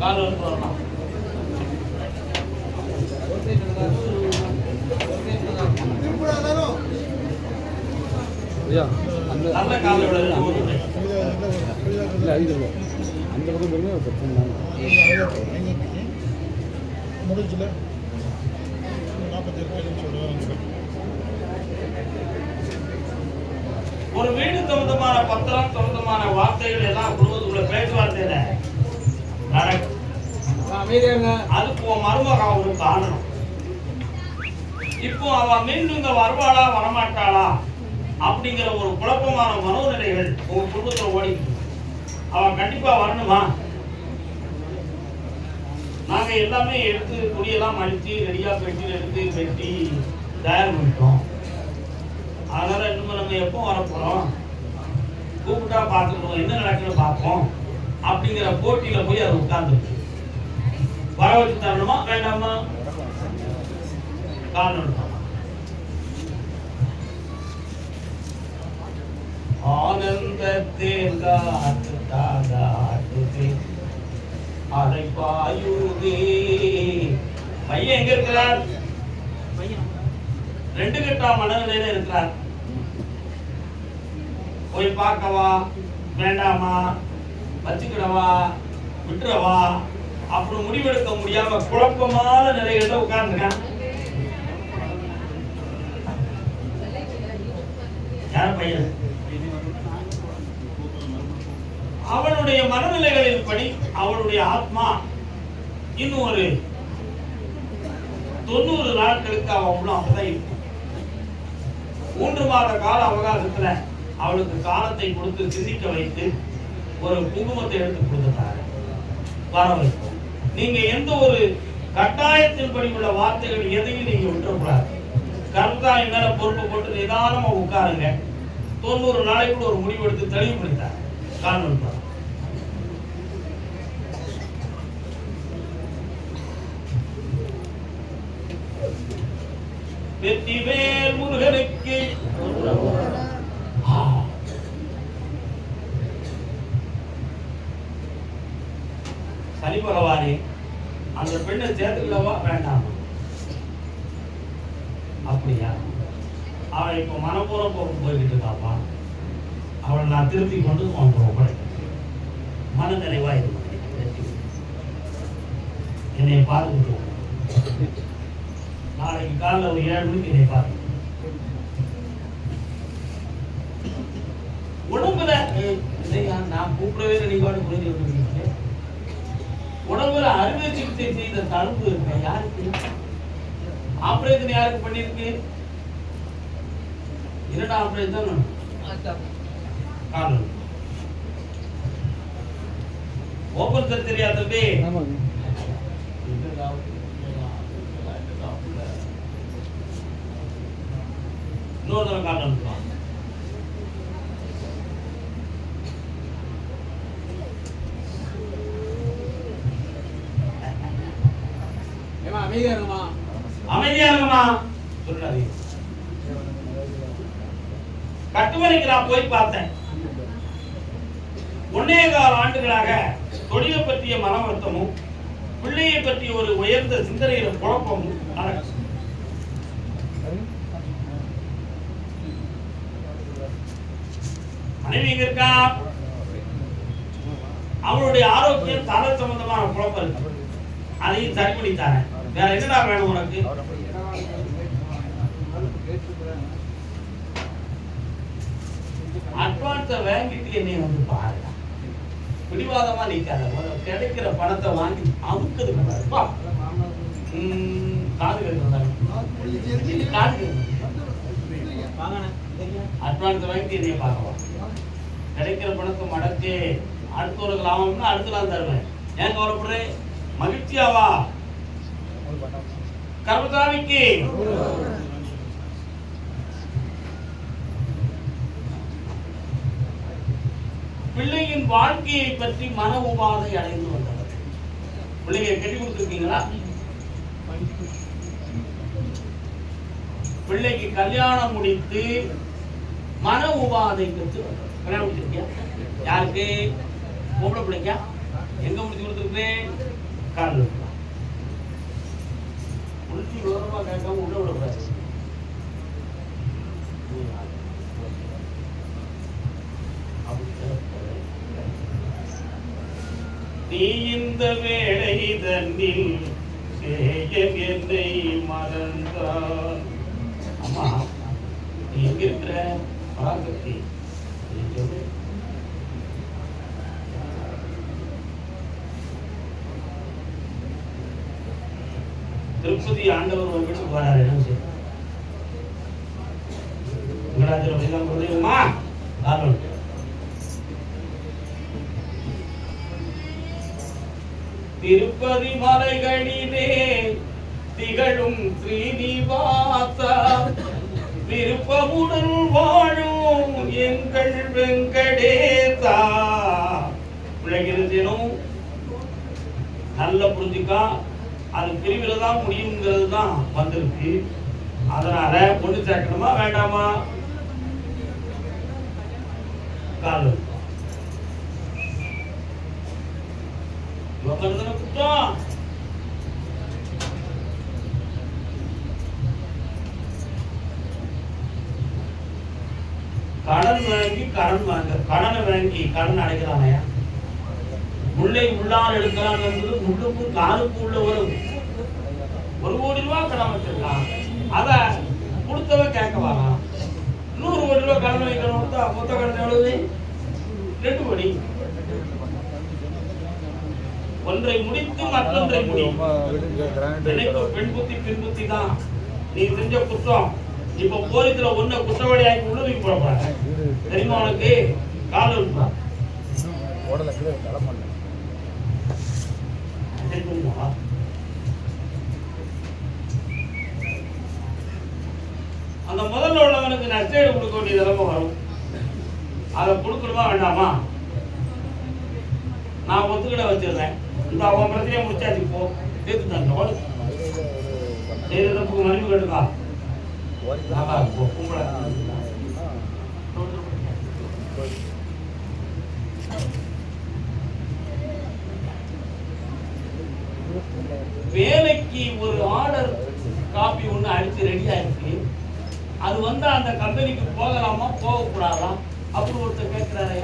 [SPEAKER 1] கால் வந்து வரலாம். நல்ல காலோட
[SPEAKER 2] அந்த பக்கம் போய் பிரச்சனை
[SPEAKER 3] முடிஞ்சில் 47 சொல்லுவாங்க.
[SPEAKER 1] ஒரு வீடு சம்பந்தமான பத்திரம் சம்பந்தமான வார்த்தைகள் எல்லாம் குடும்பத்துக்குள்ள பேச்சுவார்த்தையில நடக்கும். அதுக்கு உன் மருமக ஒரு காரணம். இப்போ அவ மீண்டும் வருவாளா வரமாட்டாளா அப்படிங்கிற ஒரு குழப்பமான மனோநிலைகள் உங்க குடும்பத்துல ஓடிட்டு. அவன் கண்டிப்பா வரணுமா? நாங்க நாங்க எல்லாமே எடுத்து துணியெல்லாம் மடிச்சு ரெடியா பெட்டியில் எடுத்து வெட்டி தயார் பண்ணிட்டோம். அதனால இன்னும் நம்ம எப்போ வரப்போறோம், கூப்பிட்டா பார்த்துக்கணும், என்ன நடக்குன்னு பார்ப்போம் அப்படிங்கிற போட்டியில போய் அதை உட்கார்ந்துருக்கு. வர வச்சு தரணுமா வேண்டாமா? காரணம் ஆனந்தத்தின் காற்று அழைப்பாயுதே. பையன் எங்க இருக்கிறார்? ரெண்டு கட்டா மனநிலையில இருக்கிறார். போய் பார்க்கவா வேண்டாமா, வச்சுக்கிடவா விட்டுறவா அப்புறம் முடிவெடுக்க முடியாம குழப்பமான நிலையில உட்கார்ந்துருக்கான். யார் பையன்? அவனுடைய மனநிலைகளின் படி அவனுடைய ஆத்மா இன்னும் ஒரு 90 நாட்களுக்கு அவன் உள்ள அப்பதான் இருக்கும். 3 மாத கால அவகாசத்துல அவளுக்கு காலத்தை கொடுத்து சிந்திக்க வைத்து ஒரு குங்குமத்தை எடுத்து கொடுத்துட்டாரு. வர வைக்கும். நீங்க எந்த ஒரு கட்டாயத்தின்படி உள்ள வார்த்தைகள் எதையும் நீங்க விட்டுறக்கூடாது. கர்த்தா மேல பொறுப்பு போட்டு நிதானமா உட்காருங்க. 90 நாளைக்குள்ள ஒரு முடிவு எடுத்து தெளிவுபடுத்தார். காரணம் வெற்றிவேல் முருகனுக்கு சனி பகவானே அந்த பெண்ணை சேர்த்துக்கலவா வேண்டாமா? அப்படியா? அவன் இப்போ மனப்பூர்வம் போய்கிட்டு இருக்காப்பா. அவளை நான் திருத்தி கொண்டு போகிறேன். மன நிறைவா என்னை பார்த்துட்டு நாளைக்கு காலையில் ஒரு 7 மணிக்கு என்னை பார்த்து உடம்புல நான் கூப்பிடவே நீங்க புரிஞ்சு உடம்புல அறுவை சிகிச்சை செய்த தழும்பு இருக்க யாருக்கு? ஆபரேஷன் யாருக்கு பண்ணிருக்கு? 2 ஆபரேஷன் காரணம் ஓபன் சர்ஜரியா தம்பி? இன்னொரு காரணம் அமைதியா இருக்குமா சொல்றாரு. கட்டுமனைக்கு நான் போய் பார்த்தேன். 1.25 ஆண்டுகளாக தொழிலை பற்றிய மன வருத்தமும் பிள்ளையை பற்றிய ஒரு உயர்ந்த சிந்தனையில குழப்பமும் மனைவி இருக்கா, அவளுடைய ஆரோக்கியம் தலை சம்பந்தமான குழப்பம் இருக்கு. அதையும் சரி பண்ணித்தாரேன். வேற என்னடா வேணும் உனக்கு? அட்வான்ஸ வாங்கிட்டு என்னை வந்து பாருங்க. பிடிவாதமா நிக்காத. கிடைக்கிற பணத்தை வாங்கி அமுக்குது காது அட்வான்ஸ் வாங்கிட்டு என்னைய பார்க்கலாம். கிடைக்கிற பணத்தை மடக்கி அடுத்த ஒரு லாபம்னா அடுத்த நாள் தருவேன். ஏன் கவலைப்படுறேன்? மகிழ்ச்சியாவா கர்மசாமிக்கு பிள்ளையின் வாழ்க்கையை பற்றி மன உபாதை அடைந்து வந்தவர். பிள்ளைங்க கட்டி கொடுத்துருக்கீங்களா? பிள்ளைக்கு கல்யாணம் முடித்து மன உபாதை பெற்று கல்யாணம் முடிச்சிருக்கியா? யாருக்கு? பொம்பளை பிள்ளைக்கா? எங்க முடிச்சு கொடுத்துருக்கேன்? காரணம் முடிச்சு விவரமா கேட்காம உள்ள விடக்கூடாது. நீ இந்த வேளை தன்னில் என்னை மறந்தான். அம்மா நீ எங்க இருக்கிற? பராசக்தி திருப்பதி ஆண்டவர் ஒரு வீட்டுக்கு வராரு. என்ன செய்ய திருப்பதி மலைகளிலே திகழும் ஸ்ரீனிவாசா, விருப்பமுடன் வாழும் எங்கள் வெங்கடேசா. பிள்ளைகளும் நல்ல புரிஞ்சுக்கா, அது பிரிவில் தான் முடியுங்கிறது தான் வந்திருக்கு. அதனால ஒண்ணு சேர்க்கணுமா வேண்டாமா? கால் குற்றம். கடன் வாங்கி கடனை வாங்கி கடன் அடைக்கிறானையா? முல்லை உள்ளால் எடுக்கலாம் என்பது முள்ளுக்கும் காலுக்கும் உள்ள ஒரு 1 கோடி ரூபாய் கடன் வச்சிருக்கான். அத கொடுத்தவன் கேட்க வரான். 100 கோடி ரூபாய் கடன் வைக்கணும் கொடுத்தா மொத்த கடன் எவ்வளவு? 2 கோடி. ஒன்றை முடித்து மற்றொன்றை முடியும். பெண் புத்தி பின் புத்தி தான். நீ செஞ்ச குற்றம் இப்ப போலீஸ்ல ஒன்ன குற்றவாளியாக்கி உள்ளுக்கு போடப்படாது. தெரியுமா உனக்கு? கால அந்த முதல்ல உள்ளவனுக்கு நஷ்டஈடு கொடுக்க வேண்டிய நிலைமை வரும். அதை கொடுக்கணுமா வேண்டாமா? நான் ஒத்துக்கிட வச்சிருந்தேன். இந்த அவன் பிரச்சனையை முடிச்சாச்சு. போ சேர்த்து தந்தோடு செய்ததுக்கு மன்னிப்பு கேட்டுக்கா. வேலைக்கு ஒரு ஆர்டர் காப்பி ஒண்ணு அடிச்சு ரெடியா இருக்கு. அது வந்தா அந்த கம்பெனிக்கு போகலாமா போகக்கூடாதா அப்படி ஒருத்தர் கேட்கிறாரு.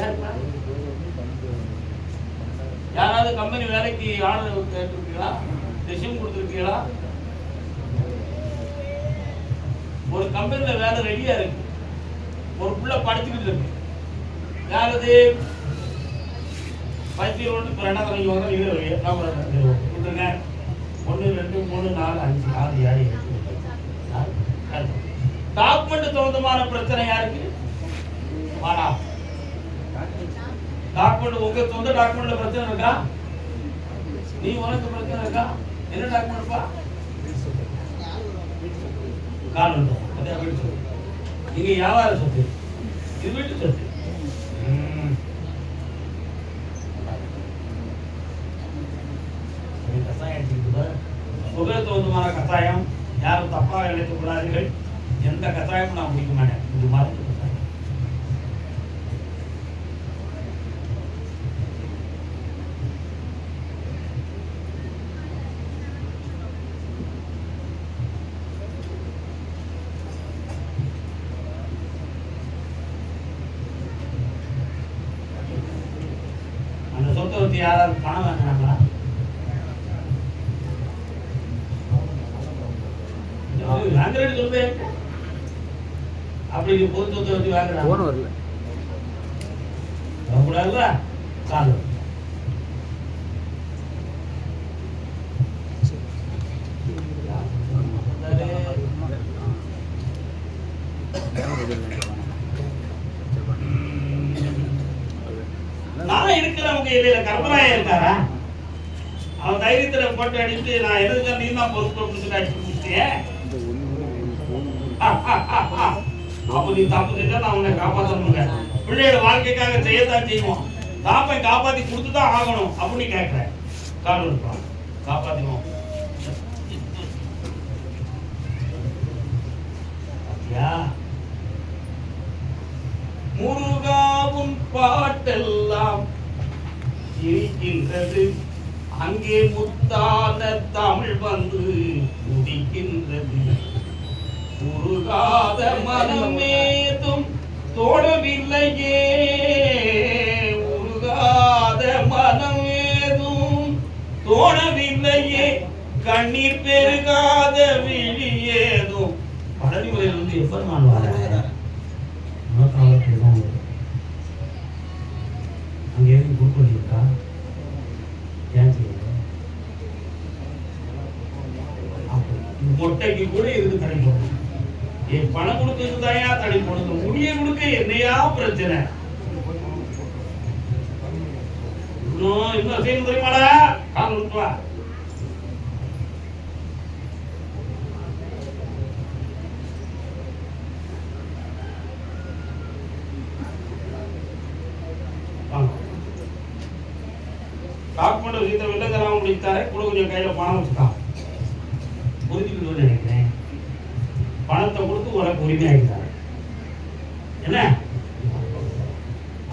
[SPEAKER 1] யாராவது கம்பெனி வேலைக்கு ஆர்டர் கேட்டிருக்கீங்களா? ரெஸ்யூம் கொடுத்துருக்கீங்களா? ஒரு கம்பெனில வேலை ரெடியா இருக்கு. ஒரு புள்ள படிச்சுக்கிட்டு இருக்கு. யாரது? 10 ரோடு 2 வரைக்கும் இது கொடுத்துருங்க. 1 2 3 4 5 6 7 8. டாக்குமெண்ட் சம்பந்தமான பிரச்சனை யாருக்கு? வாடா. டாக்குமெண்ட் உங்க சொந்த டாக்குமெண்ட்ல பிரச்சனை இருக்கா? நீ உனக்கு பிரச்சனை இருக்கா? என்ன டாக்குமெண்ட்ப்பா? காரணம் அதே வீட்டு சொத்து. நீங்க வியாபார சொத்து, இது வீட்டு சொத்து. கசாயம் எடுத்துக்கிட்டு சுகத்துவமான கசாயம் யாரும் தப்பாக நினைத்துக் கொள்ளாதீர்கள். எந்த கசாயமும் நான் குடிக்க மாட்டேன். இது மருந்து கசாயம். அந்த சொத்தை வச்சு யாராவது பணம் வாங்கினாங்களா? வாங்குறேன்னு சொல்லுவேன். அப்படி பொது சொத்தை வச்சு வாங்குறாங்க.
[SPEAKER 2] வரல
[SPEAKER 1] வரக்கூடாதுல்ல? காலம் நான் இருக்கிறவங்க இல்லையில கர்மராயா இருக்காரா? அவன் தைரியத்துல போட்டு அடிச்சு நான் எதுக்கு நீ தான் பொறுப்பு அப்படின்னு அடிச்சு முடிச்சிட்டேன். அப்ப நீ தப்பு செஞ்சா நான் உன்னை காப்பாற்றணுங்க. பிள்ளையோட வாழ்க்கைக்காக செய்யத்தான் செய்வோம். தாப்பை காப்பாத்தி கொடுத்துதான் ஆகணும் அப்படின்னு கேட்கிறேன். காலம் இருப்பான் காப்பாத்திவோம். முருகாவும் பாட்டெல்லாம் சிரிக்கின்றது. அங்கே முத்தான தமிழ் வந்து முடிக்கின்றது. முருகாத மனமேதும் தோழவில்லையே. உருகாத மனமேதும் தோழவில்லையே. கண்ணீர் பெருகாத விழியேதும். பழனிமலையில் வந்து எப்ப நான் வரேன் அங்க எதுவும் குறுக்கோடி இருக்கா? ஏன் செய்ய மொட்டைக்கு கூட இருக்கு தடை போடணும். என் பணம் கொடுக்கறது தாயா தடை போடணும். முடிய கொடுக்க என்னையா பிரச்சனை? இன்னும் செய்யணும் தெரியுமாடா? கால் விட்டு வா. டாக்குமெண்ட் விஷயத்தை வெளில தராம முடித்தாரு. கூட கொஞ்சம் கையில பணம் வச்சுட்டான். புரிஞ்சுக்கணும்னு நினைக்கிறேன். பணத்தை கொடுத்து உனக்கு உரிமை ஆகிட்டாரு. என்ன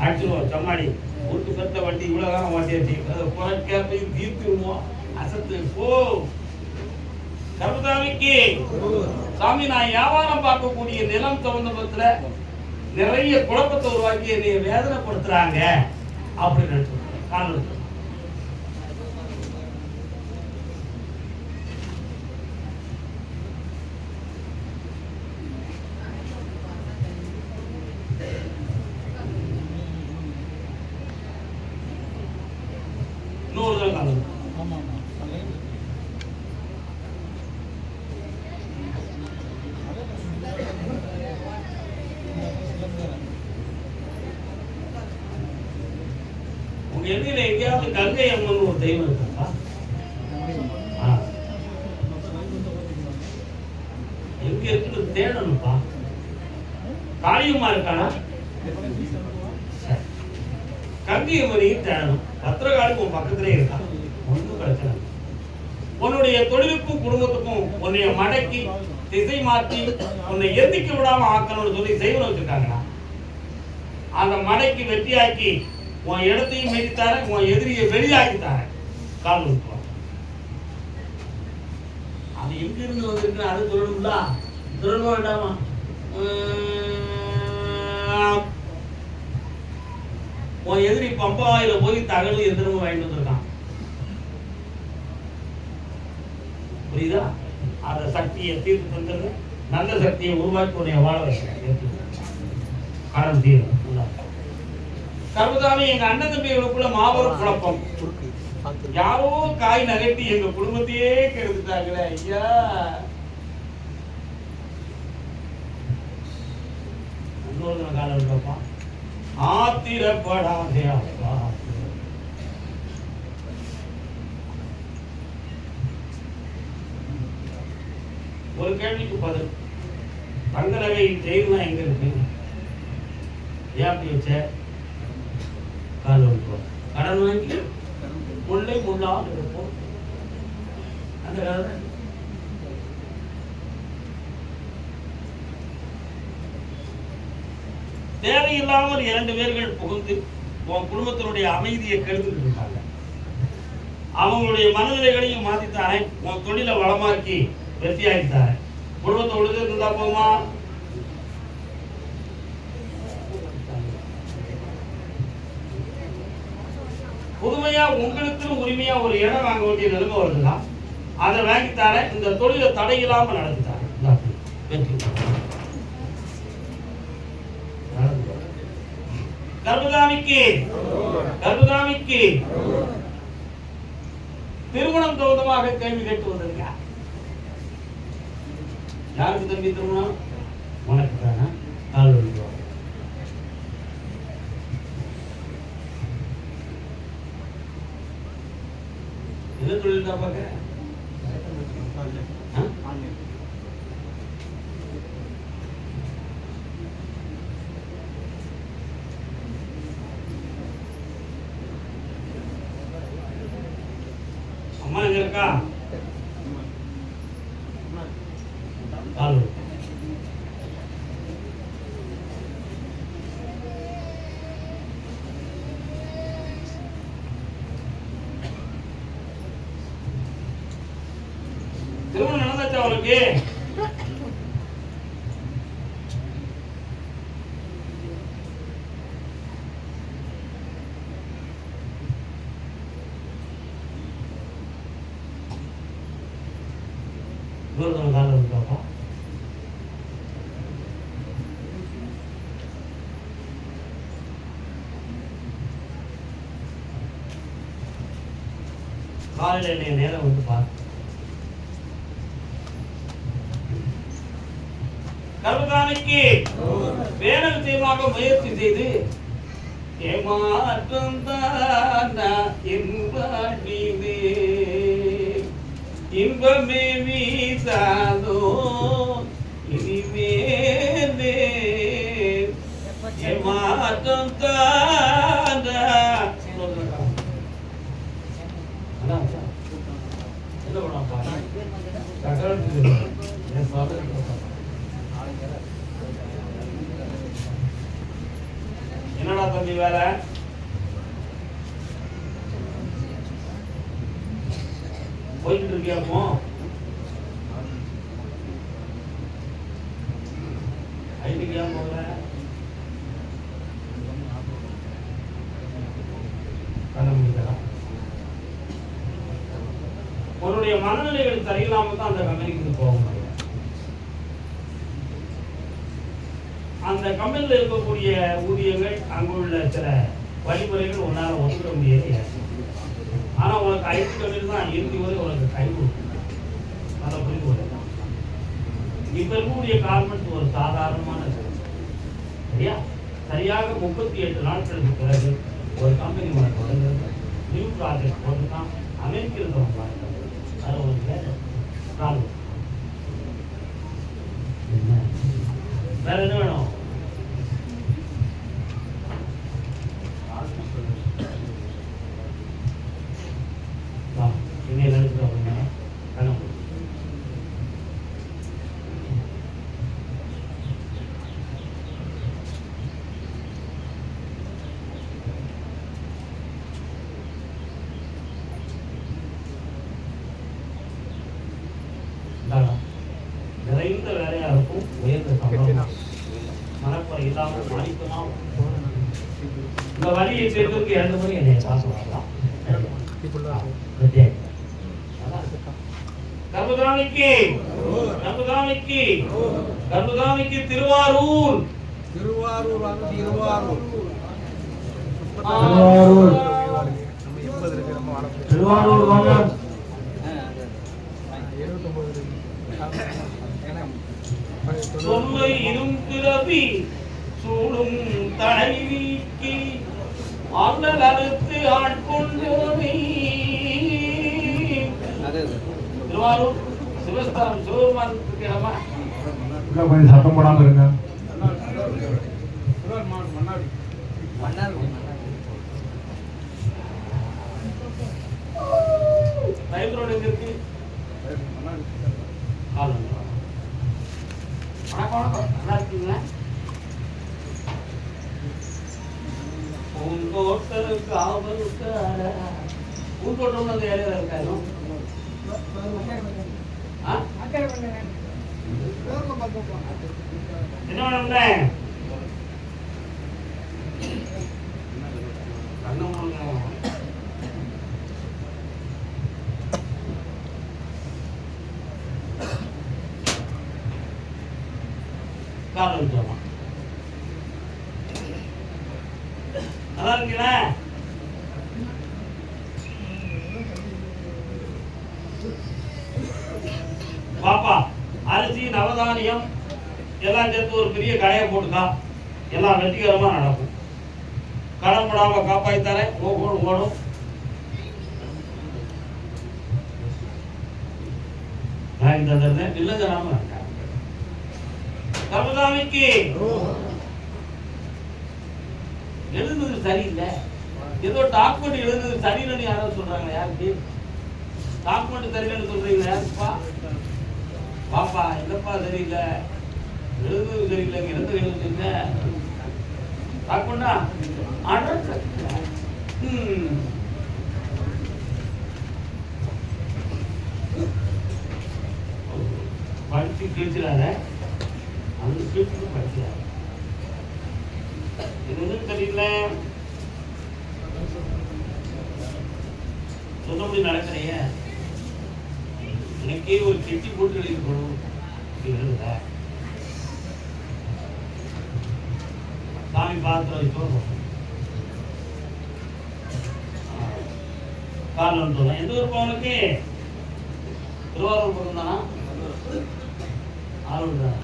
[SPEAKER 1] அடிச்சிருவோம் சம்மாடி ஒட்டு பெற்ற வண்டி இவ்வளவுதான் வண்டியாச்சு. அதை குறைக்க போய் தீர்த்துருவோம். அசத்து போ. கருதாமிக்கு சாமி, நான் வியாபாரம் பார்க்கக்கூடிய நிலம் சம்பந்தத்துல நிறைய குழப்பத்தை உருவாக்கி என்னை வேதனைப்படுத்துறாங்க அப்படின்னு நினைச்சு காரணம். இன்னொரு தடவை காரணம்.
[SPEAKER 3] ஆமாம் ஆமாம்
[SPEAKER 1] உங்க எதிரில எங்கேயாவது கங்கை அம்மன் ஒரு தெய்வம் இருக்கா? எங்க இருக்குன்னு தேடணும்ப்பா. காளியம்மா இருக்கானா? கங்கை அம்மனையும் தேடணும். பத்திரகாளிக்கு உன் பக்கத்திலே இருக்கா? ஒன்றும் பிரச்சனை. உன்னுடைய தொழிலுக்கும் குடும்பத்துக்கும் உன்னைய மடக்கி திசை மாற்றி உன்னை எந்திக்க விடாம ஆக்கணும்னு சொல்லி செய்வன வச்சிருக்காங்களா? அந்த மடைக்கு வெற்றியாக்கி உன் இடத்தையும் மீறித்தார, உன் எதிரியை வெளியாக்கித்தார. கால் விட்டுருவான். அது எங்க இருந்து வந்திருக்கு அது சொல்லணும்ல. சொல்லணும் வேண்டாமா? உன் எதிரி பம்பாயில போய் தகவல் எதிரமும் வாங்கிட்டு வந்திருக்கான். புரியுதா? அந்த சக்தியை தீர்த்து தந்துருங்க. நல்ல சக்தியை உருவாக்கி உன்னை வாழ வைக்கிறேன். கடன் தீரும். சர்வதாமி, எங்க அண்ணன் தம்பிகளுக்குள்ள மாபெரும் குழப்பம். யாரோ காய் நகட்டி எங்க குடும்பத்தையே கெடுத்துட்டாங்களே ஐயா. இன்னொரு காலம் இருப்பான். ஆத்திரப்படாதே அப்பா. ஒரு கேள்விக்கு பதில். தங்க நகை ஜெயிலாம் எங்க இருக்கு? ஏன் அப்படி வச்ச? கால் விட்டுருவோம். கடன் வாங்கி முல்லை முள்ளால் இருப்போம். அந்த கதை தேவையில்லாமல் 2 பேர்கள் புகுந்து உன் குடும்பத்தினுடைய அமைதியை கெடுத்துட்டு இருக்காங்க. அவங்களுடைய மனநிலைகளையும் மாத்தித்தாரேன். உன் தொழிலை வளமாக்கி வெற்றியாகித்தாரேன். குடும்பத்தை ஒழுது இருந்தா போகுமா? புதுமையா உங்களுக்கு உரிமையா ஒரு இடம் வாங்க வேண்டிய நிலைமை வருதுதான். அதை வாங்கித்தார. இந்த தொழிலை தடையில்லாம நடத்தித்தார. கர்மதாமிக்கு திருமணம் தோதமாக கேள்வி கேட்டு வந்திருக்க. யாருக்கு தம்பி திருமணம்? உனக்கு தானே. கால் வலிக்குவாங்க. என்ன தொழில் தான் பார்க்க? அம்மா எங்க இருக்கா? கால் திருமணம் நடந்தாச்சா அவளுக்கு? காலம் இருக்காப்பா. காலையில நேரம் வந்து பார்த்து கர்மதானிக்கு வேலை விஷயமாக முயற்சி செய்து ஏமாற்றம் தான் என்பது இன்பமே வீசாதோ இனிமேலே ஏமாற்றம் தாண்டா. என்னடா தம்பி வேற போயிட்டு இருக்கியாப்போ? ஐடிக்கு ஏன் போகல? உன்னுடைய மனநிலைகள் சரியில்லாம தான் அந்த கம்பெனிக்கு போக முடியும். அந்த கம்பெனியில் இருக்கக்கூடிய ஊதியங்கள், அங்குள்ள சில வழிமுறைகள் உன்னால ஒத்துக்க முடியாது. ஆனா உனக்கு ஐடி கம்பெனி தான் இறுதி வரை உனக்கு கை கொடுக்கும். அதை புரிந்து கொள்ளலாம். இப்ப இருக்கக்கூடிய கார்மெண்ட் ஒரு சாதாரணமான சரியா? சரியாக 38 நாட்களுக்கு பிறகு ஒரு கம்பெனி உனக்கு வந்து நியூ ப்ராஜெக்ட் போட்டுதான் அமெரிக்க இருந்தவங்க அது ஒரு ப்ராப்ளம். வேற என்ன வேணும்? இன்னைக்கு நினைச்சுட்டு கணக்கு நிறைந்த வேலையா இருக்கும். உயர்ந்த சம்பளம் மனக்குறை இல்லாமல் மாணிக்கமா இந்த வழியை சேர்ந்ததுக்கு 2 முறை என்னை காசு வரலாம். கர்மகாமிக்கு திருவாரூர் சொல்லை இரும்பிறவி சூடும் தலைவிக்கு ஆண்டல் அறுத்து ஆட்கொண்டோனே. திருவாரூர் சிவஸ்தானம் சிவபெருமான் இருக்கிறமா?
[SPEAKER 4] கொஞ்சம் சத்தம் போடாம இருங்க.
[SPEAKER 1] ரைட் எங்க இருக்கு? வணக்கம், நல்லா இருக்கீங்களா? பூந்தோட்டருக்கு ஆவலுக்கார பூந்தோட்டம் அந்த ஏரியாவில் இருக்காரு. என்ன பண்ண காலம் ஜமா நல்லா இருக்கீங்களா? பாப்பா அரிசி நவதானியம் எல்லாம் சேர்த்து ஒரு பெரிய கடையை போட்டுக்கா. எல்லாம் வெற்றிகரமா நடக்கும். கடன் போடாம காப்பாற்றி தரேன். ஓடும் நான் இந்த இல்ல ஜனாம கர்மசாமிக்கு எழுதுனது சரியில்லை. ஏதோ டாக்குமெண்ட் எழுதுனது சரியில்லைன்னு யாரோ சொல்றாங்க. யாருக்கு டாக்குமெண்ட் சரியில்லைன்னு சொல்றீங்க? யாருப்பா? பாப்பா இல்லப்பா சரியில்லை, எழுதுனது சரியில்லை. எழுந்து எழுதுங்க டாக்குமெண்டா படிச்சு கிழிச்சிடாத. அது கிழிச்சு படிக்கிறாங்க. இது தெரியல சொன்னபடி நடக்கிறைய எனக்கே ஒரு கெட்டி போட்டு எழுதிக்கணும். எழுதுல சாமி பாத்திரம் காரணம் சொல்லலாம். எந்த ஊர் அவனுக்கு? திருவாரூர் பக்கம் தானா? ஆரூர் தானே?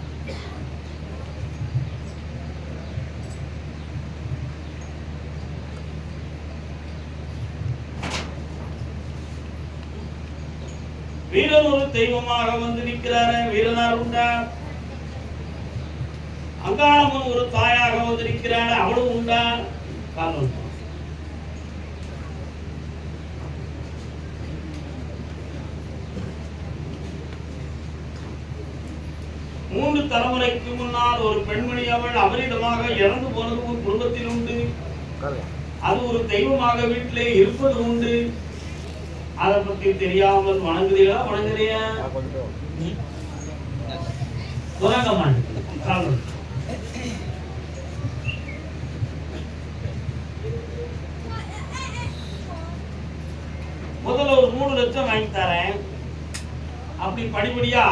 [SPEAKER 1] வீரன் ஒரு தெய்வமாக வந்து நிற்கிறாரு. வீரனார் உண்டா? அங்காளம்மன் ஒரு தாயாக வந்து நிற்கிறாள், அவளும் உண்டா? காரணம் மூன்று தலைமுறைக்கு முன்னால் ஒரு பெண்மணி அவள் அபரிதமாக இறந்து போனது ஒரு குடும்பத்தில் உண்டு. அது ஒரு தெய்வமாக வீட்டிலே இருப்பது உண்டு. அதை பத்தி தெரியாமல் வணங்குறீங்களா? வணங்குறியா? வணங்க மாட்டேன். முதல்ல ஒரு 3 லட்சம் வாங்கி தரேன், அப்படி படிப்படியா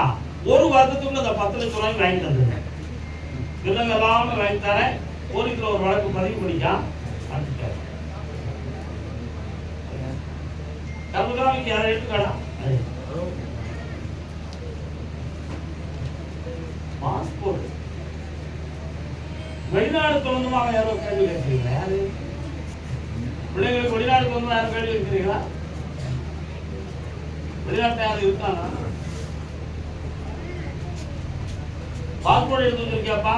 [SPEAKER 1] ஒரு வருடத்துக்குள்ள அந்த 10 லட்சம் ரூபாய் வாங்கி தந்துருங்க. விலங்கெல்லாம் வாங்கி தரேன், போலீஸ்ல ஒரு வழக்கு பதிவு பண்ணிக்கா. கர்மகாமிக்கு யாரை எடுத்துக்கடா? பாஸ்போர்ட் வெளிநாடு சம்பந்தமாக யாரோ கேள்வி கேட்கிறீங்களா? யாரு பிள்ளைங்களுக்கு வெளிநாடு சம்பந்தமாக யாரும் கேள்வி கேட்கிறீங்களா? வெளிநாட்டில் யாரும் இருக்காங்க? பாஸ்போர்ட் எடுத்து வச்சிருக்கியாப்பா?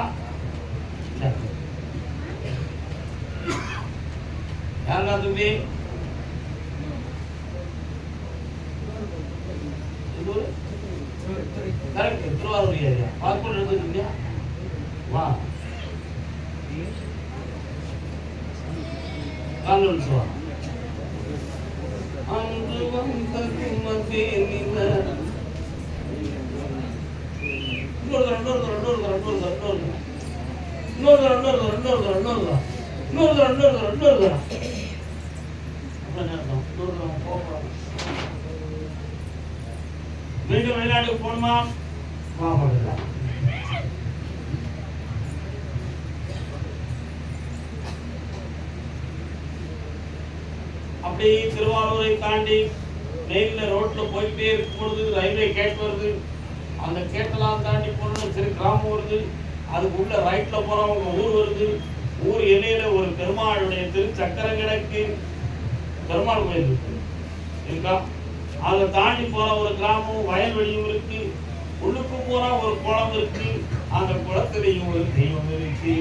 [SPEAKER 1] யாருக்கா தம்பி? Correct, Thiruvarur area. பாஸ்போர்ட் எடுத்து வச்சிருக்கியா? வா கால் சொல்லுவா. அன்று வந்த குமதி நில மீண்டும் வெளிநாட்டுக்கு போகணுமா? அப்படி திருவாரூரை தாண்டி மெயின்ல ரோட்ல போயிட்டே இருக்கும் பொழுது ரயில்வே கேட் வருது. அந்த கேட்டெல்லாம் தாண்டி போன சிறு கிராமம் வருது. அதுக்குள்ள ரைட்ல போறவங்க ஊர் வருது. ஊர் எல்லையில ஒரு பெருமாளுடைய திருச்சக்கரம் கிடக்கு. பெருமாள் கோயில் இருக்கு இருக்கா? அதை தாண்டி போற ஒரு கிராமம் வயல்வெளியும் இருக்கு. உள்ளுக்கு போற ஒரு குளம் இருக்கு. அந்த குளத்திலையும் ஒரு தெய்வம் இருக்கு.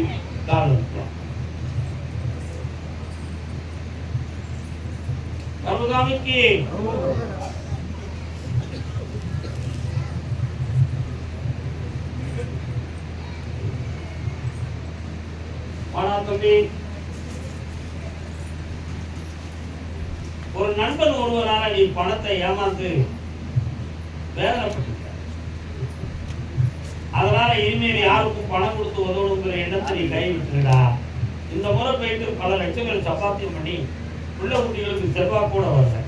[SPEAKER 1] காரணம் கர்மகாமிக்கு தம்பி, ஒரு நண்பன் ஒருவரான நீ பணத்தை ஏமாந்து வேதனைப்பட்டு, அதனால இனிமேல் யாருக்கும் பணம் கொடுத்து உதவணுங்கிற எண்ணத்தை நீ கைவிட்டுடா. இந்த முறை போயிட்டு பல லட்சங்கள் சப்பாத்தியம் பண்ணி உள்ள குட்டிகளுக்கு செவ்வாய் கூட வரல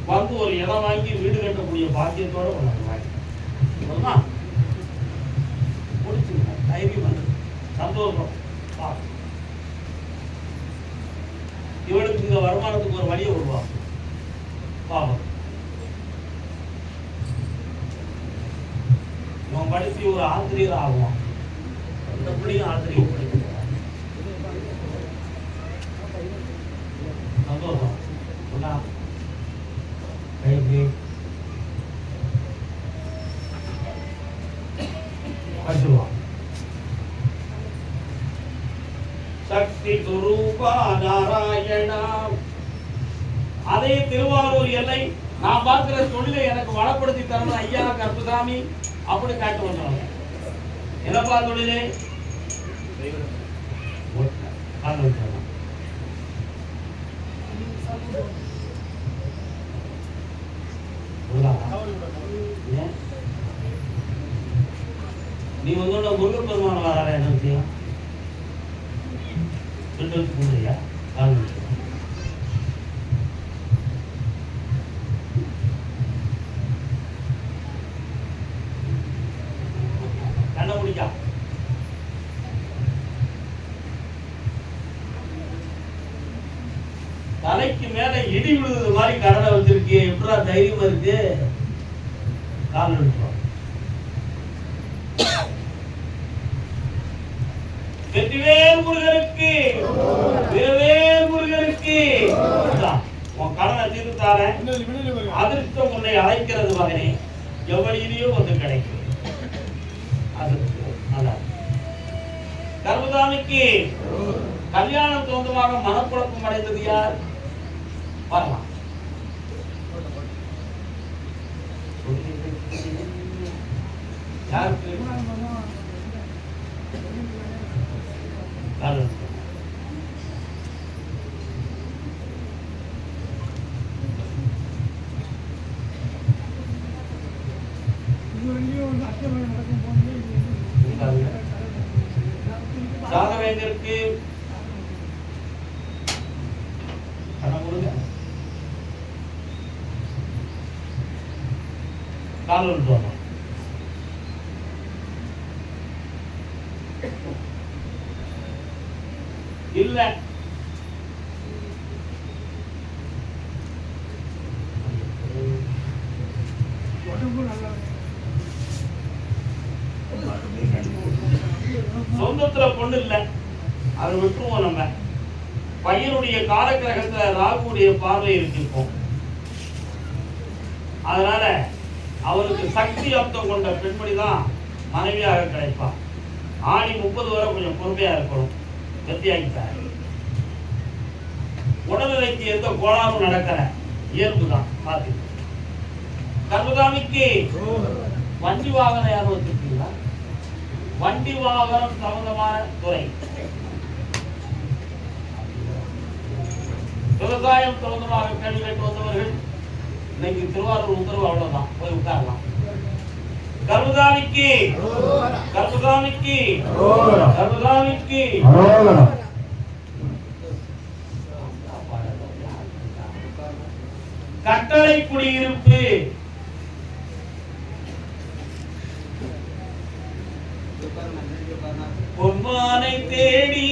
[SPEAKER 1] வந்து ஒரு இடம் வாங்கி வீடு கட்டக்கூடிய பாக்கியத்தோட வாங்கி முடிச்சுங்க. தைரியம் வந்து சந்தோஷம். இவனுக்கு இந்த வருமானத்துக்கு ஒரு வழியை உருவாக்கும். பாவம், இவன் படிச்சு ஒரு ஆசிரியர் ஆகுவான். இந்த பிள்ளையும் ஆசிரியர் படிக்கிறான். சந்தோஷம். சக்தி சுரூபா நாராயணா. அதே திருவாரூர் எல்லை நான் பார்க்கிற தொழிலை எனக்கு வளப்படுத்தி தரணும் ஐயா கருப்புசாமி அப்படி காட்டு வந்தாங்க. என்னப்பா தொழிலே? நீ உங்களோட முருகப்பெருமான வராத என்ன விஷயம்? சொல்லியா கண்ண முடிக்கா? தலைக்கு மேல இடி விழுது மாதிரி கடனை வச்சிருக்கிய, எப்படா தைரியமா இருக்கு? கால் நிமிஷம். வெற்றிவேல் முருகனுக்கு, வீரவேல் முருகனுக்கு. உன் கடனை தீர்த்து தாரேன். அதிர்ஷ்டம் உன்னை அழைக்கிறது மகனே. எவ்வளியிலேயோ வந்து கிடைக்கும். அது நல்லா கர்மசாமிக்கு கல்யாணம் சொந்தமாக மனக்குழப்பம் அடைந்தது யார்? வரலாம். யாருக்கு? ராகவேந்தருக்கு பணம் கொடுங்க. காலம் தோணும். இல்ல சொந்தத்துல பொண்ணு இல்ல, அதை விட்டுருவோம். நம்ம பையனுடைய காலக்கிரகத்துல ராகுடைய பார்வை இருக்கும். அதனால அவருக்கு சக்தி அம்சம் கொண்ட பெண்மணி தான் மனைவியாக கிடைப்பார். ஆடி 30 வரை கொஞ்சம் பொறுமையா இருக்கணும். வெற்றியாகிட்டார். உடல்நிலைக்கு எந்த கோளாறும் நடக்கிற இயல்புதான் பார்த்து. கர்மசாமிக்கு வண்டி வாகனம் யாரும் வச்சிருக்கீங்களா? வண்டி வாகனம் சம்பந்தமான துறை, விவசாயம் சம்பந்தமாக கேள்வி கேட்டு வந்தவர்கள் இன்னைக்கு திருவாரூர் உத்தரவு அவ்வளவுதான், போய் உட்காரலாம். கர்மசாமிக்கு கர்மசாமிக்கு கர்மசாமிக்கு கட்டளை குடியிருப்பு பொன்மானை தேடி